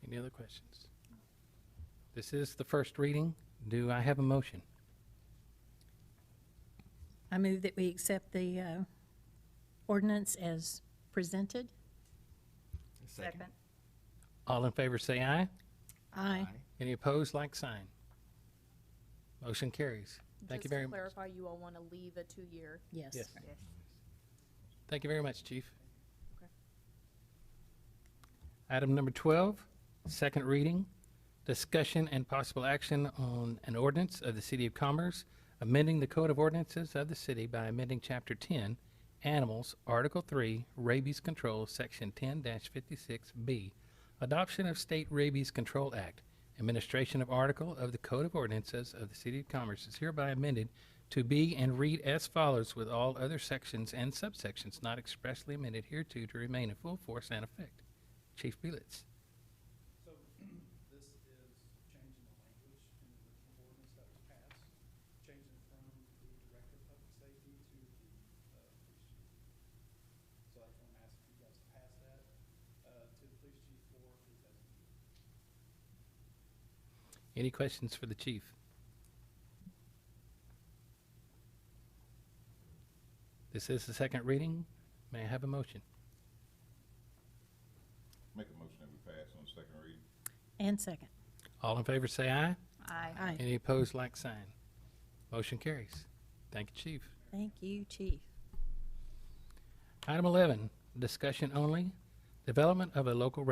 Any other questions? This is the first reading. Do I have a motion? I move that we accept the ordinance as presented. Second. All in favor say aye. Aye. Any opposed, like sign. Motion carries. Thank you very Just to much. clarify, you all want to leave a 2-year. Yes. Yes. Yes. Thank you very much, Chief. Okay. Item number 12, second reading, discussion and possible action on an ordinance of the City of Commerce, amending the Code of Ordinances of the city by amending Chapter 10, Animals, Article 3, Rabies Control, Section 10-56B, Adoption of State Rabies Control Act. Administration of article of the Code of Ordinances of the City of Commerce is hereby amended to be and read as follows, with all other sections and subsections not expressly amended hereto to remain in full force and effect. Chief Belitz. So this is changing the language in the original ordinance that was passed, changing it from the Director of Public Safety to the police chief. So that's why I'm asking you guys to pass that to the police chief for his designee. Any questions for the chief? This is the second reading. May I have a motion? Make a motion that we pass on second reading. And second. All in favor say aye. Aye. Aye. Any opposed, like sign. Motion carries. Thank you, Chief. Thank you, Chief. Item 11, discussion only. Development of local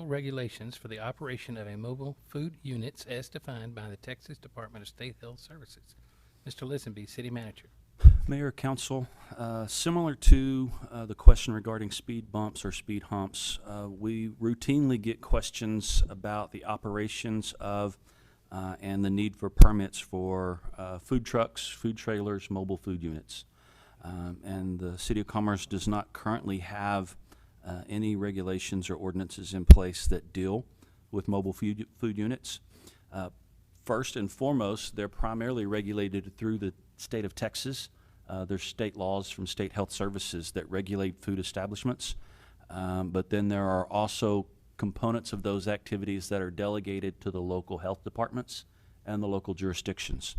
regulations for the operation of a mobile food units as defined by the Texas Department of State Health Services. Mr. Lisenby, City Manager. Mayor, Council, similar to the question regarding speed bumps or speed humps, we routinely get questions about the operations of and the need for permits for food trucks, food trailers, mobile food units. And the City of Commerce does not currently have any regulations or ordinances in place that deal with mobile food units. First and foremost, they're primarily regulated through the state of Texas. There's state laws from state health services that regulate food establishments. But then there are also components of those activities that are delegated to the local health departments and the local jurisdictions.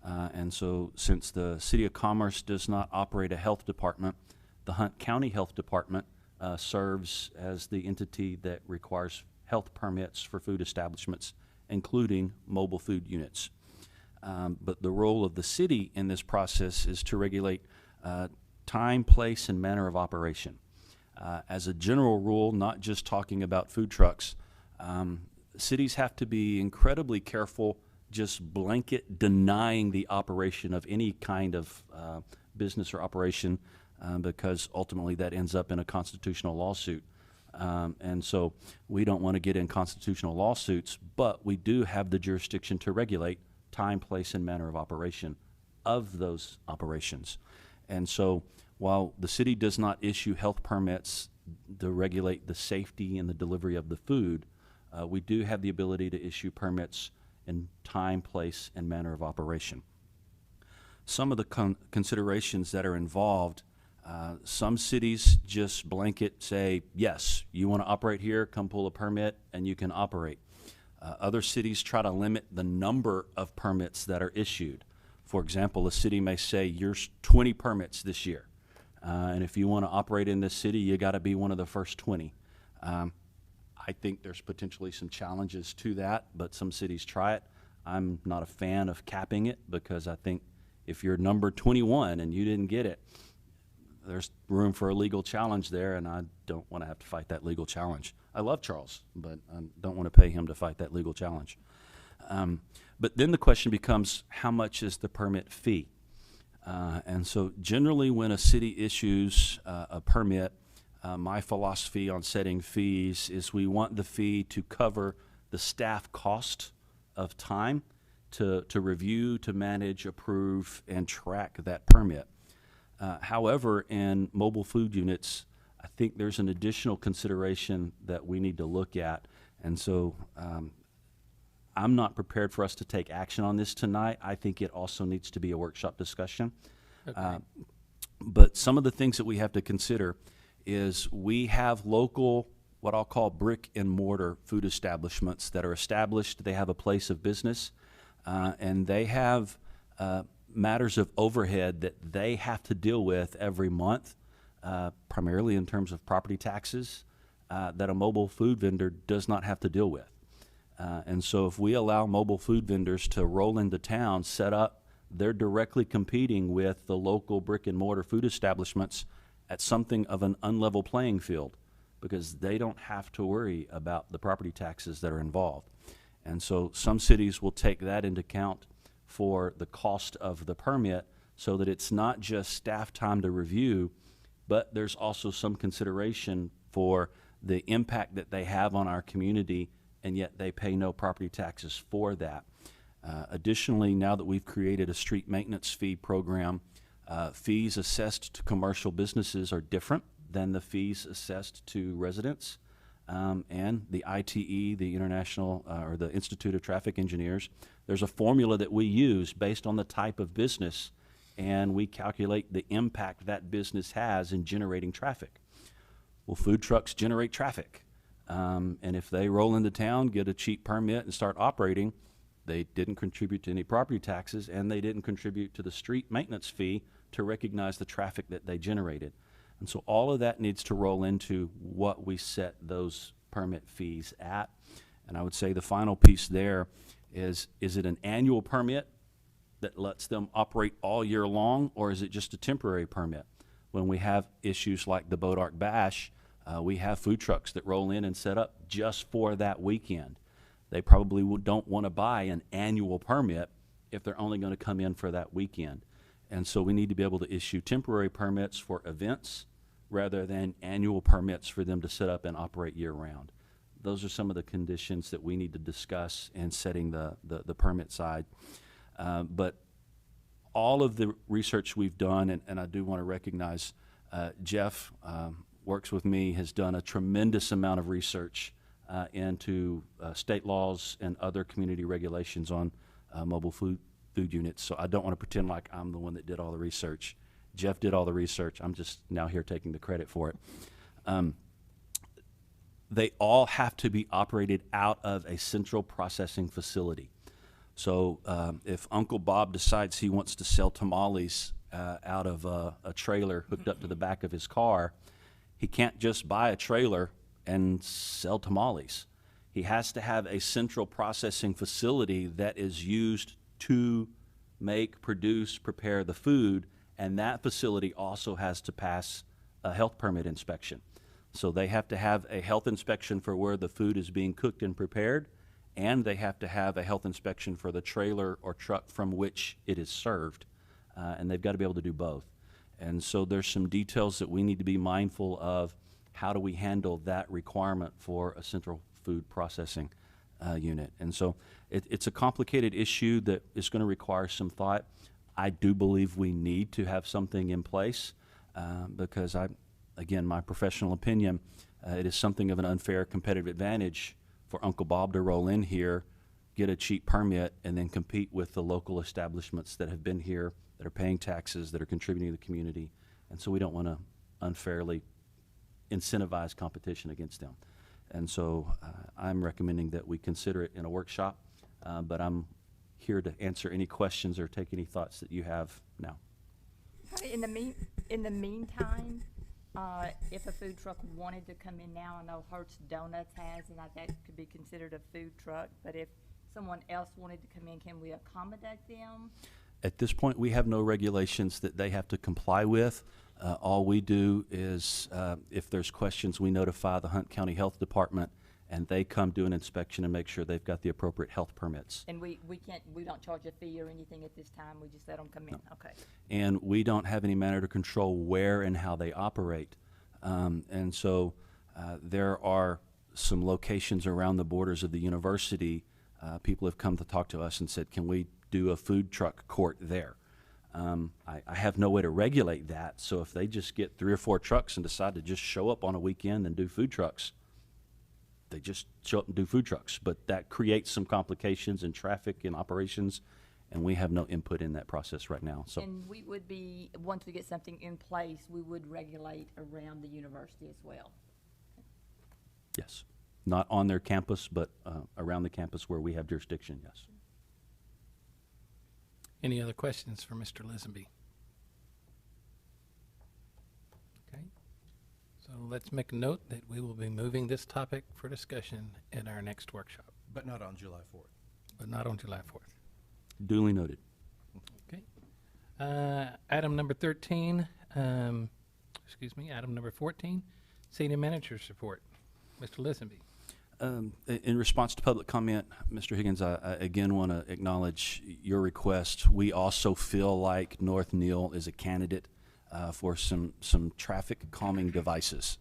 And so since the City of Commerce does not operate a health department, the Hunt County Health Department serves as the entity that requires health permits for food establishments, including mobile food units. But the role of the city in this process is to regulate time, place, and manner of operation. As a general rule, not just talking about food trucks, cities have to be incredibly careful just blanket denying the operation of any kind of business or operation because ultimately that ends up in a constitutional lawsuit. And so we don't want to get in constitutional lawsuits, but we do have the jurisdiction to regulate time, place, and manner of operation of those operations. And so while the city does not issue health permits to regulate the safety and the delivery of the food, we do have the ability to issue permits in time, place, and manner of operation. Some of the considerations that are involved, some cities just blanket say, yes, you want to operate here, come pull a permit, and you can operate. Other cities try to limit the number of permits that are issued. For example, a city may say, here's 20 permits this year. And if you want to operate in this city, you got to be one of the first 20. I think there's potentially some challenges to that, but some cities try it. I'm not a fan of capping it because I think if you're number 21 and you didn't get it, there's room for a legal challenge there, and I don't want to have to fight that legal challenge. I love Charles, but I don't want to pay him to fight that legal challenge. But then the question becomes, how much is the permit fee? And so generally when a city issues a permit, my philosophy on setting fees is we want the fee to cover the staff cost of time to review, to manage, approve, and track that permit. However, in mobile food units, I think there's an additional consideration that we need to look at. And so I'm not prepared for us to take action on this tonight. I think it also needs to be a workshop discussion. Okay. But some of the things that we have to consider is we have local, what I'll call brick and mortar food establishments that are established. They have a place of business, and they have matters of overhead that they have to deal with every month, primarily in terms of property taxes, that a mobile food vendor does not have to deal with. And so if we allow mobile food vendors to roll into town, set up, they're directly competing with the local brick and mortar food establishments at something of an unlevel playing field, because they don't have to worry about the property taxes that are involved. And so some cities will take that into account for the cost of the permit, so that it's not just staff time to review, but there's also some consideration for the impact that they have on our community, and yet they pay no property taxes for that. Additionally, now that we've created a street maintenance fee program, fees assessed to commercial businesses are different than the fees assessed to residents. And the ITE, the International, or the Institute of Traffic Engineers, there's a formula that we use based on the type of business, and we calculate the impact that business has in generating traffic. Well, food trucks generate traffic. And if they roll into town, get a cheap permit, and start operating, they didn't contribute to any property taxes, and they didn't contribute to the street maintenance fee to recognize the traffic that they generated. And so all of that needs to roll into what we set those permit fees at. And I would say the final piece there is it an annual permit that lets them operate all year long, or is it just a temporary permit? When we have issues like the Boat Ark Bash, we have food trucks that roll in and set up just for that weekend. They probably don't want to buy an annual permit if they're only going to come in for that weekend. And so we need to be able to issue temporary permits for events rather than annual permits for them to set up and operate year-round. Those are some of the conditions that we need to discuss in setting the permit side. But all of the research we've done, and I do want to recognize Jeff works with me, has done a tremendous amount of research into state laws and other community regulations on mobile food units. So I don't want to pretend like I'm the one that did all the research. Jeff did all the research. I'm just now here taking the credit for it. They all have to be operated out of a central processing facility. So if Uncle Bob decides he wants to sell tamales out of a trailer hooked up to the back of his car, he can't just buy a trailer and sell tamales. He has to have a central processing facility that is used to make, produce, prepare the food, and that facility also has to pass a health permit inspection. So they have to have a health inspection for where the food is being cooked and prepared, and they have to have a health inspection for the trailer or truck from which it is served, and they've got to be able to do both. And so there's some details that we need to be mindful of. How do we handle that requirement for a central food processing unit? And so it's a complicated issue that is going to require some thought. I do believe we need to have something in place because again, my professional opinion, it is something of an unfair competitive advantage for Uncle Bob to roll in here, get a cheap permit, and then compete with the local establishments that have been here, that are paying taxes, that are contributing to the community. And so we don't want to unfairly incentivize competition against them. And so I'm recommending that we consider it in a workshop, but I'm here to answer any questions or take any thoughts that you have now. In the meantime, if a food truck wanted to come in now, I know Hertz Donuts has, and that could be considered a food truck, but if someone else wanted to come in, can we accommodate them? At this point, we have no regulations that they have to comply with. All we do is, if there's questions, we notify the Hunt County Health Department, and they come do an inspection and make sure they've got the appropriate health permits. And we don't charge a fee or anything at this time, we just let them come in, okay. And we don't have any manner to control where and how they operate. And so there are some locations around the borders of the university. People have come to talk to us and said, can we do a food truck court there? I have no way to regulate that, so if they just get 3 or 4 trucks and decide to just show up on a weekend and do food trucks, they just show up and do food trucks. But that creates some complications in traffic and operations, and we have no input in that process right now. So And we would be, once we get something in place, we would regulate around the university as well. yes, not on their campus, but around the campus where we have jurisdiction, yes. Any other questions for Mr. Lisenby? Okay. So let's make a note that we will be moving this topic for discussion at our next workshop, But not on July 4th. but not on July 4th. Duly noted. Okay. Item number 13, item number 14, Senior Manager's Report. Mr. Lisenby. In response to public comment, Mr. Higgins, I again want to acknowledge your request. We also feel like North Neal is a candidate for some traffic calming devices.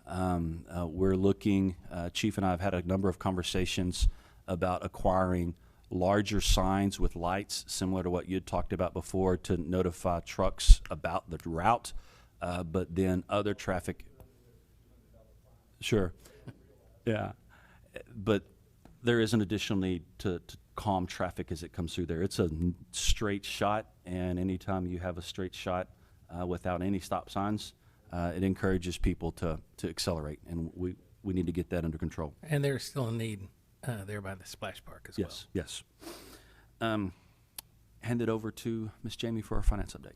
We're looking, Chief and I have had a number of conversations about acquiring larger signs with lights, similar to what you had talked about before, to notify trucks about the route, but then other traffic. Sure. Yeah. But there is an additional need to calm traffic as it comes through there. It's a straight shot, and anytime you have a straight shot without any stop signs, it encourages people to accelerate, and we need to get that under control. And there's still a need there by the splash park as well. Yes. Hand it over to Ms. Jamie for our finance update.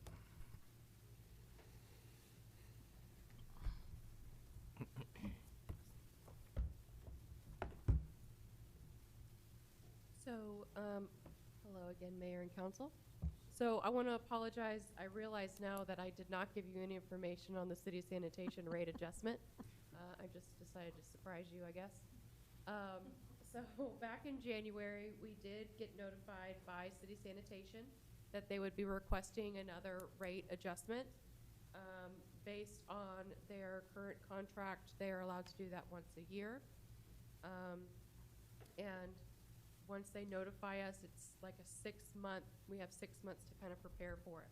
So, hello again, Mayor and Council. So I want to apologize. I realize now that I did not give you any information on the city sanitation rate adjustment. I just decided to surprise you, I guess. So back in January, we did get notified by city sanitation that they would be requesting another rate adjustment. Based on their current contract, they are allowed to do that once a year. And once they notify us, it's like a 6-month, we have 6 months to kind of prepare for it.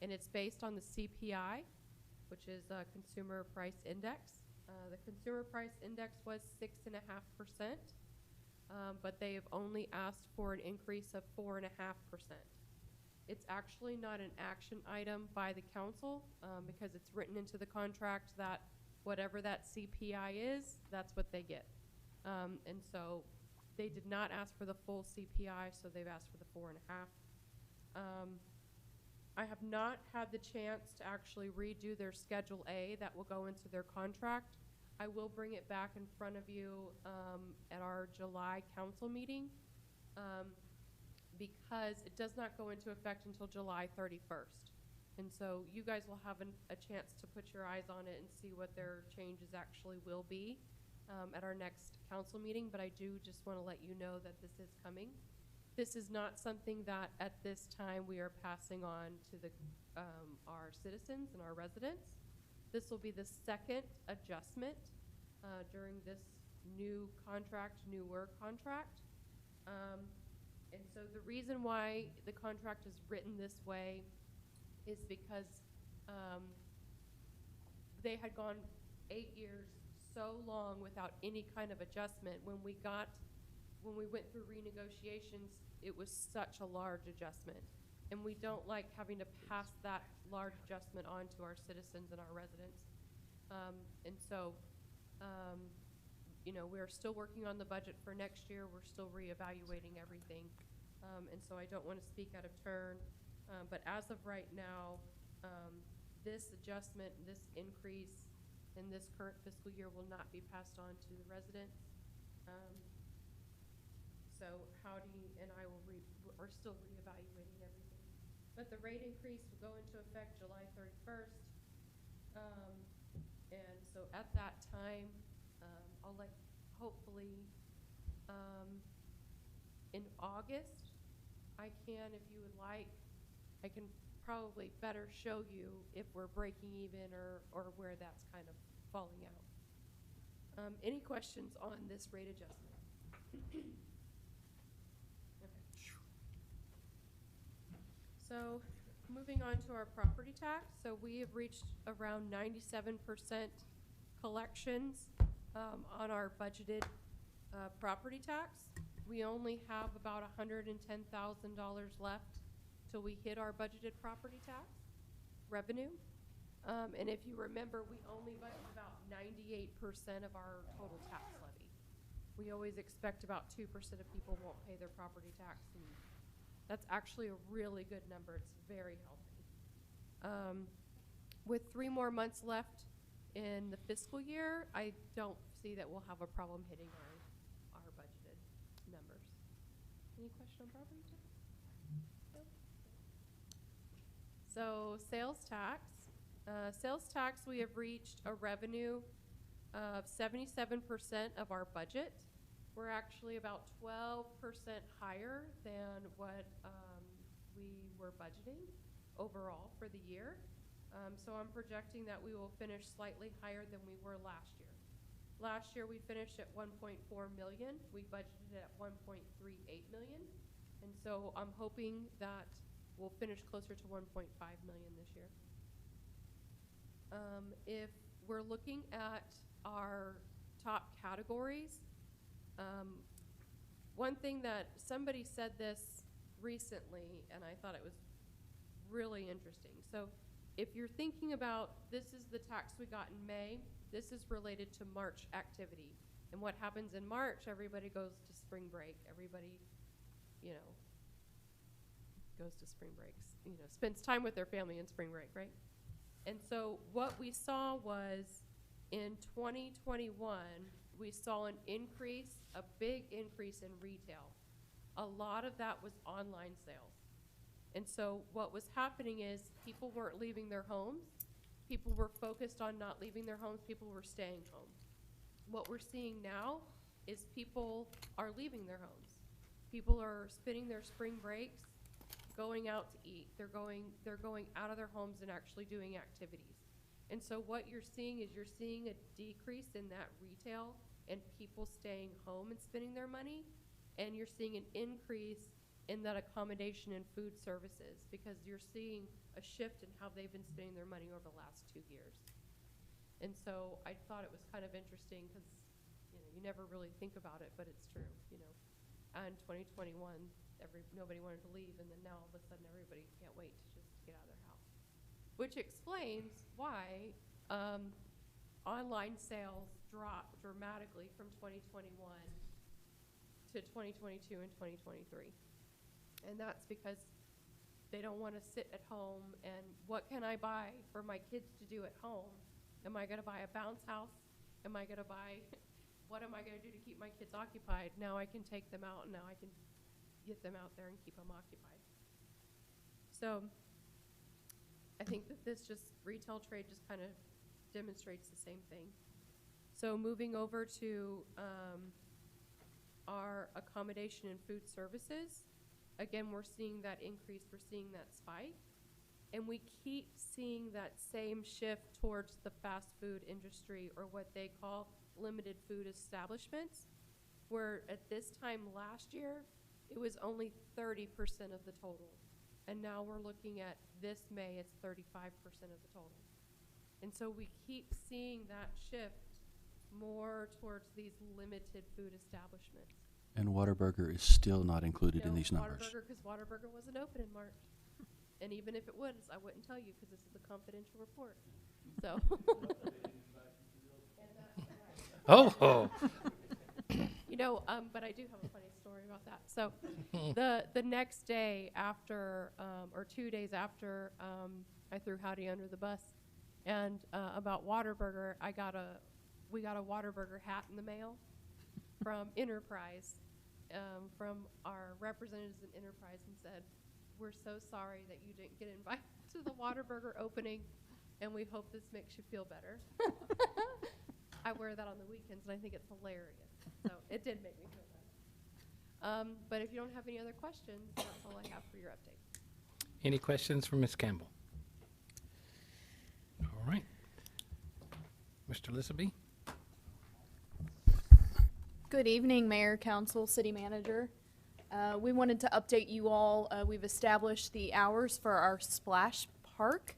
And it's based on the CPI, which is a Consumer Price Index. The Consumer Price Index was 6.5%, but they have only asked for an increase of 4.5%. It's actually not an action item by the council because it's written into the contract that whatever that CPI is, that's what they get. And so they did not ask for the full CPI, so they've asked for the 4.5. I have not had the chance to actually redo their Schedule A that will go into their contract. I will bring it back in front of you at our July council meeting because it does not go into effect until July 31st. And so you guys will have a chance to put your eyes on it and see what their changes actually will be at our next council meeting, but I do just want to let you know that this is coming. This is not something that at this time we are passing on to the our citizens and our residents. This will be the second adjustment during this new contract, new work contract. And so the reason why the contract is written this way is because they had gone 8 years so long without any kind of adjustment. When we went through renegotiations, it was such a large adjustment. And we don't like having to pass that large adjustment on to our citizens and our residents. And so, you know, we're still working on the budget for next year. We're still reevaluating everything. And so I don't want to speak out of turn. But as of right now, this adjustment, this increase in this current fiscal year will not be passed on to the residents. So Howdy and I are still reevaluating everything. But the rate increase will go into effect July 31st. And so at that time, I'll let hopefully, in August, I can, if you would like, I can probably better show you if we're breaking even or where that's kind of falling out. Any questions on this rate adjustment? Okay. So, moving on to our property tax. So we have reached around 97% collections on our budgeted property tax. We only have about $110,000 left till we hit our budgeted property tax revenue. And if you remember, we only budget about 98% of our total tax levy. We always expect about 2% of people won't pay their property tax, and that's actually a really good number. It's very healthy. With 3 more months left in the fiscal year, I don't see that we'll have a problem hitting our budgeted numbers. Any question on property tax? No? So sales tax. Sales tax, we have reached a revenue of 77% of our budget. We're actually about 12% higher than what we were budgeting overall for the year. So I'm projecting that we will finish slightly higher than we were last year. Last year we finished at 1.4 million. We budgeted at 1.38 million. And so I'm hoping that we'll finish closer to 1.5 million this year. If we're looking at our top categories, one thing that somebody said this recently, and I thought it was really interesting. So if you're thinking about, this is the tax we got in May, this is related to March activity. And what happens in March, everybody goes to spring break. Everybody, you know, goes to spring breaks, you know, spends time with their family in spring break, right? And so what we saw was in 2021, we saw an increase, a big increase in retail. A lot of that was online sales. And so what was happening is people weren't leaving their homes. People were focused on not leaving their homes. People were staying home. What we're seeing now is people are leaving their homes. People are spending their spring breaks going out to eat. They're going out of their homes and actually doing activities. And so what you're seeing is you're seeing a decrease in that retail and people staying home and spending their money, and you're seeing an increase in that accommodation and food services because you're seeing a shift in how they've been spending their money over the last 2 years. And so I thought it was kind of interesting because, you know, you never really think about it, but it's true, you know. And 2021, nobody wanted to leave, and then now all of a sudden everybody can't wait to just get out of their house. Which explains why online sales dropped dramatically from 2021 to 2022 and 2023. And that's because they don't want to sit at home and what can I buy for my kids to do at home? Am I going to buy a bounce house? Am I going to buy, what am I going to do to keep my kids occupied? Now I can take them out and now I can get them out there and keep them occupied. So I think that this just, retail trade just kind of demonstrates the same thing. So moving over to our accommodation and food services, again, we're seeing that increase, we're seeing that spike, and we keep seeing that same shift towards the fast food industry, or what they call limited food establishments, where at this time last year, it was only 30% of the total. And now we're looking at this May, it's 35% of the total. And so we keep seeing that shift more towards these limited food establishments. And Whataburger is still not included in No, these numbers. Whataburger, because Whataburger wasn't open in March. And even if it was, I wouldn't tell you because this is a confidential report. So. Oh. You know, but I do have a funny story about that. So the next day after, or 2 days after, I threw Howdy under the bus, and about Whataburger, we got a Whataburger hat in the mail from Enterprise, from our representatives in Enterprise, and said, "We're so sorry that you didn't get invited to the Whataburger opening, and we hope this makes you feel better." I wear that on the weekends, and I think it's hilarious. So it did make me feel better. But if you don't have any other questions, that's all I have for your update. Any questions for Ms. Campbell? All right. Mr. Lissaby? Good evening, Mayor, Council, City Manager. We wanted to update you all. We've established the hours for our splash park,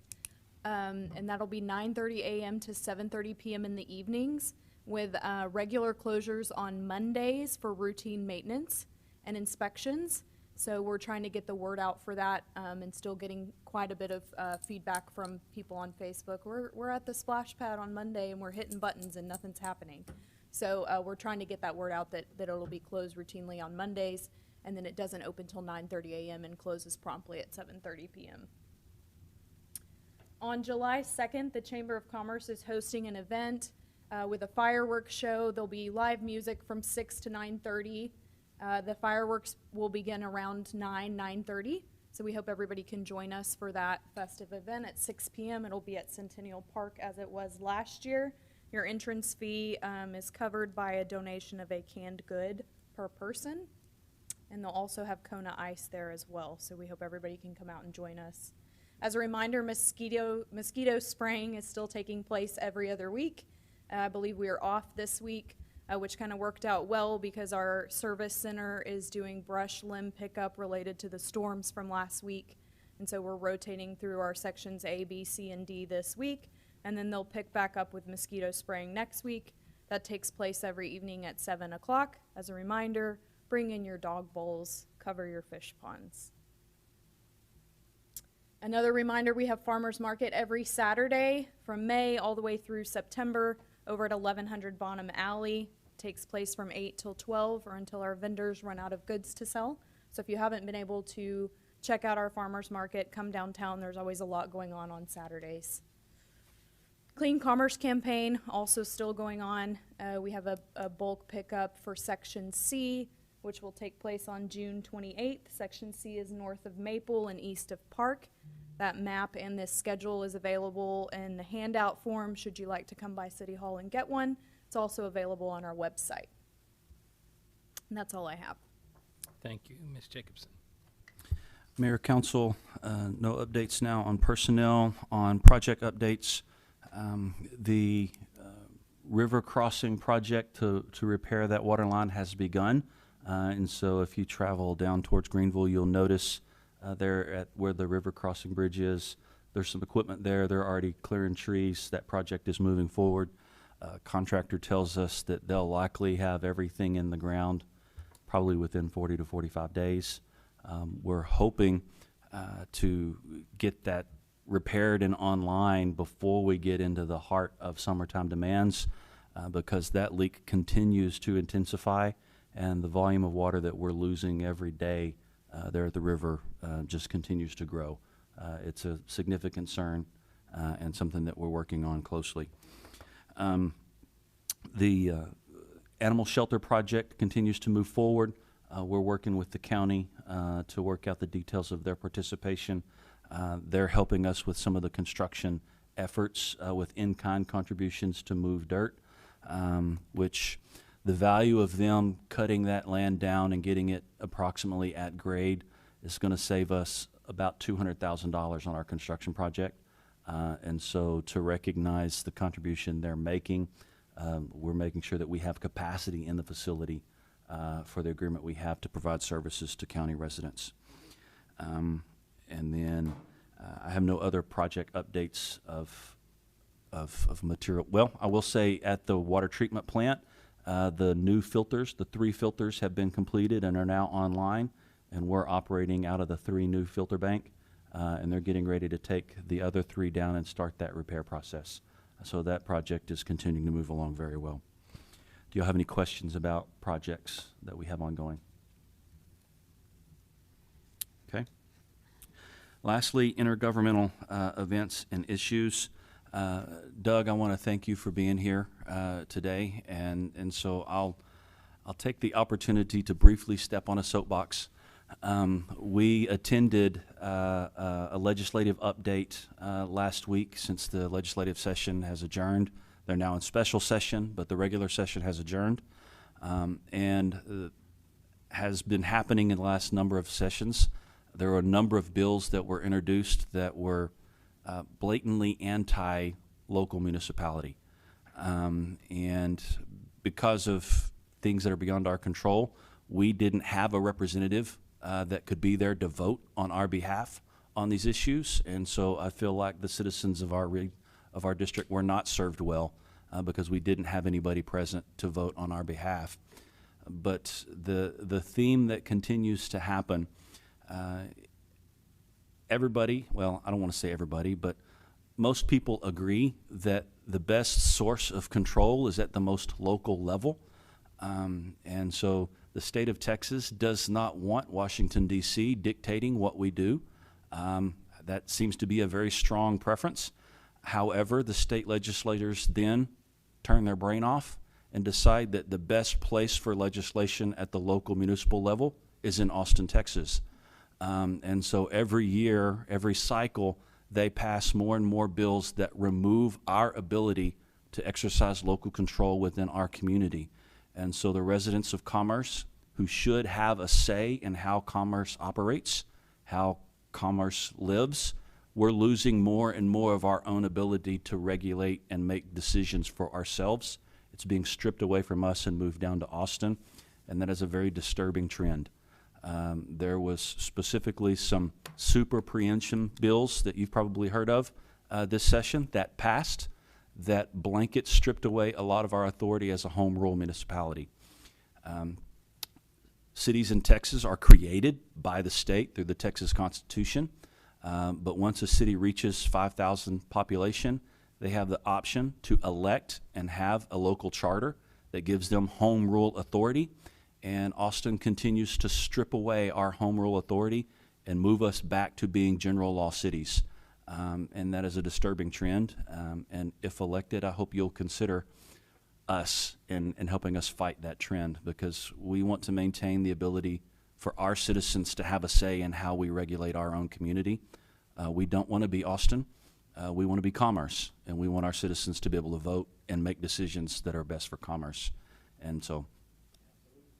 and that'll be 9:30 a.m. to 7:30 p.m. in the evenings, with regular closures on Mondays for routine maintenance and inspections. So we're trying to get the word out for that, and still getting quite a bit of feedback from people on Facebook. We're at the splash pad on Monday and we're hitting buttons and nothing's happening. So we're trying to get that word out that it'll be closed routinely on Mondays, and then it doesn't open till 9:30 a.m. and closes promptly at 7:30 p.m. On July 2nd, the Chamber of Commerce is hosting an event with a fireworks show. There'll be live music from 6 to 9:30. The fireworks will begin around 9:30. So we hope everybody can join us for that festive event at 6 p.m. It'll be at Centennial Park as it was last year. Your entrance fee is covered by a donation of a canned good per person. And they'll also have Kona Ice there as well. So we hope everybody can come out and join us. As a reminder, mosquito spraying is still taking place every other week. I believe we are off this week, which kind of worked out well because our service center is doing brush limb pickup related to the storms from last week. And so we're rotating through our sections A, B, C, and D this week. And then they'll pick back up with mosquito spraying next week. That takes place every evening at 7 o'clock. As a reminder, bring in your dog bowls, cover your fish ponds. Another reminder, we have Farmers Market every Saturday from May all the way through September over at 1100 Bonham Alley. Takes place from 8 till 12 or until our vendors run out of goods to sell. So if you haven't been able to check out our Farmers Market, come downtown. There's always a lot going on Saturdays. Clean Commerce campaign also still going on. We have a bulk pickup for Section C, which will take place on June 28th. Section C is north of Maple and east of Park. That map and this schedule is available in the handout form should you like to come by City Hall and get one. It's also available on our website. And that's all I have. Thank you, Ms. Jacobson. Mayor, Council, no updates now on personnel, on project updates. The river crossing project to repair that water line has begun. And so if you travel down towards Greenville, you'll notice there at where the river crossing bridge is, there's some equipment there. They're already clearing trees. That project is moving forward. Contractor tells us that they'll likely have everything in the ground probably within 40 to 45 days. We're hoping to get that repaired and online before we get into the heart of summertime demands because that leak continues to intensify and the volume of water that we're losing every day there at the river just continues to grow. It's a significant concern and something that we're working on closely. The animal shelter project continues to move forward. We're working with the county to work out the details of their participation. They're helping us with some of the construction efforts with in-kind contributions to move dirt, which the value of them cutting that land down and getting it approximately at grade is going to save us about $200,000 on our construction project. And so to recognize the contribution they're making, we're making sure that we have capacity in the facility for the agreement we have to provide services to county residents. And then I have no other project updates of material. Well, I will say at the water treatment plant, the new filters, the 3 filters have been completed and are now online, and we're operating out of the 3 new filter bank, and they're getting ready to take the other 3 down and start that repair process. So that project is continuing to move along very well. Do you have any questions about projects that we have ongoing? Okay. Lastly, intergovernmental events and issues. Doug, I want to thank you for being here today, and so I'll take the opportunity to briefly step on a soapbox. We attended a legislative update last week since the legislative session has adjourned They're now in special session, but the regular session has adjourned. Has been happening in the last number of sessions. There were a number of bills that were introduced that were blatantly anti-local municipality. And because of things that are beyond our control, we didn't have a representative that could be there to vote on our behalf on these issues. And so I feel like the citizens of our district were not served well because we didn't have anybody present to vote on our behalf. But the theme that continues to happen, everybody, well, I don't want to say everybody, but most people agree that the best source of control is at the most local level. And so the state of Texas does not want Washington, D.C. dictating what we do. That seems to be a very strong preference. However, the state legislators then turn their brain off and decide that the best place for legislation at the local municipal level is in Austin, Texas. And so every year, every cycle, they pass more and more bills that remove our ability to exercise local control within our community. And so the residents of Commerce, who should have a say in how Commerce operates, how Commerce lives, we're losing more and more of our own ability to regulate and make decisions for ourselves. It's being stripped away from us and moved down to Austin, and that is a very disturbing trend. There was specifically some super preemption bills that you've probably heard of this session that passed that blanket stripped away a lot of our authority as a home rule municipality. Cities in Texas are created by the state through the Texas Constitution, but once a city reaches 5,000 population, they have the option to elect and have a local charter that gives them home rule authority. And Austin continues to strip away our home rule authority and move us back to being general law cities. And that is a disturbing trend. And if elected, I hope you'll consider us in helping us fight that trend, because we want to maintain the ability for our citizens to have a say in how we regulate our own community. We don't want to be Austin. We want to be Commerce, and we want our citizens to be able to vote and make decisions that are best for Commerce. And so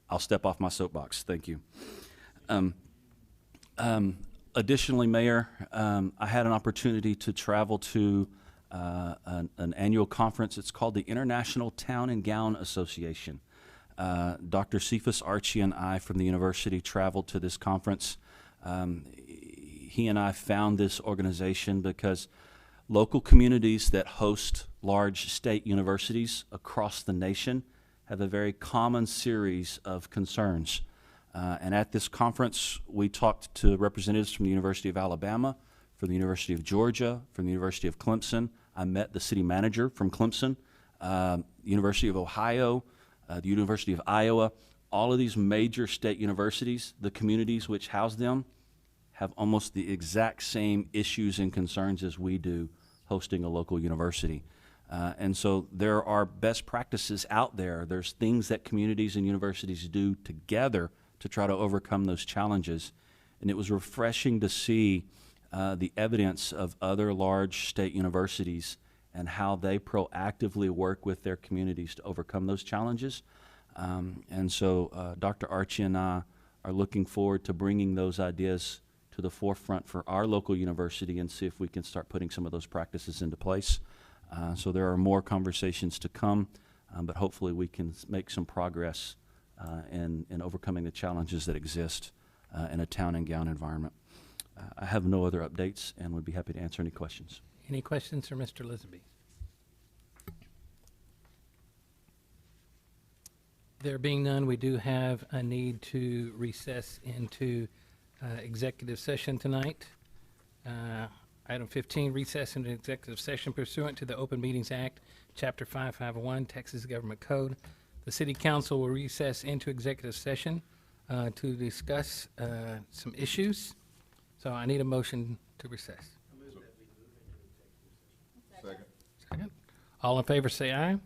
I'll step off my soapbox. Thank you. Additionally, Mayor, I had an opportunity to travel to an annual conference. It's called the International Town and Gown Association. Dr. Cephas Archie and I from the university traveled to this conference. He and I found this organization because local communities that host large state universities across the nation have a very common series of concerns. And at this conference, we talked to representatives from the University of Alabama, from the University of Georgia, from the University of Clemson. I met the city manager from Clemson, University of Ohio, the University of Iowa. All of these major state universities, the communities which house them, have almost the exact same issues and concerns as we do hosting a local university. And so there are best practices out there. There's things that communities and universities do together to try to overcome those challenges. And it was refreshing to see the evidence of other large state universities and how they proactively work with their communities to overcome those challenges. And so Dr. Archie and I are looking forward to bringing those ideas to the forefront for our local university and see if we can start putting some of those practices into place. So there are more conversations to come, but hopefully we can make some progress in overcoming the challenges that exist in a town and gown environment. I have no other updates and would be happy to answer any questions. Any questions for Mr. Lisby? There being none, we do have a need to recess into executive session tonight. Item 15, recess into executive session pursuant to the Open Meetings Act, Chapter 551, Texas Government Code. The City Council will recess into executive session to discuss some issues. So I need a motion to recess. Second. Second. All in favor say aye.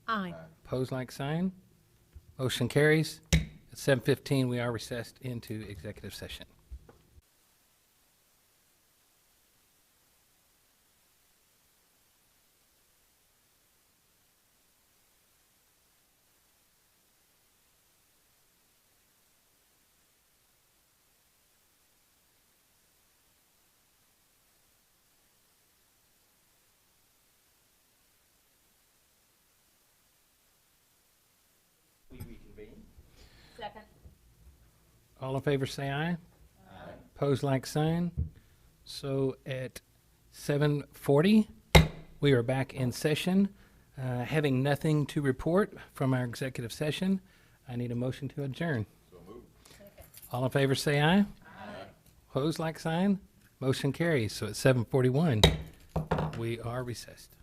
Aye. Pose like sign. Motion carries. At 7:15, we are recessed into executive session. Second. All in favor, say aye. Aye. Pose like sign. So at 7:40, we are back in session. Having nothing to report from our executive session, I need a motion to adjourn. All in favor, say aye. Aye. Pose like sign. Motion carries. So at 7:41, we are recessed.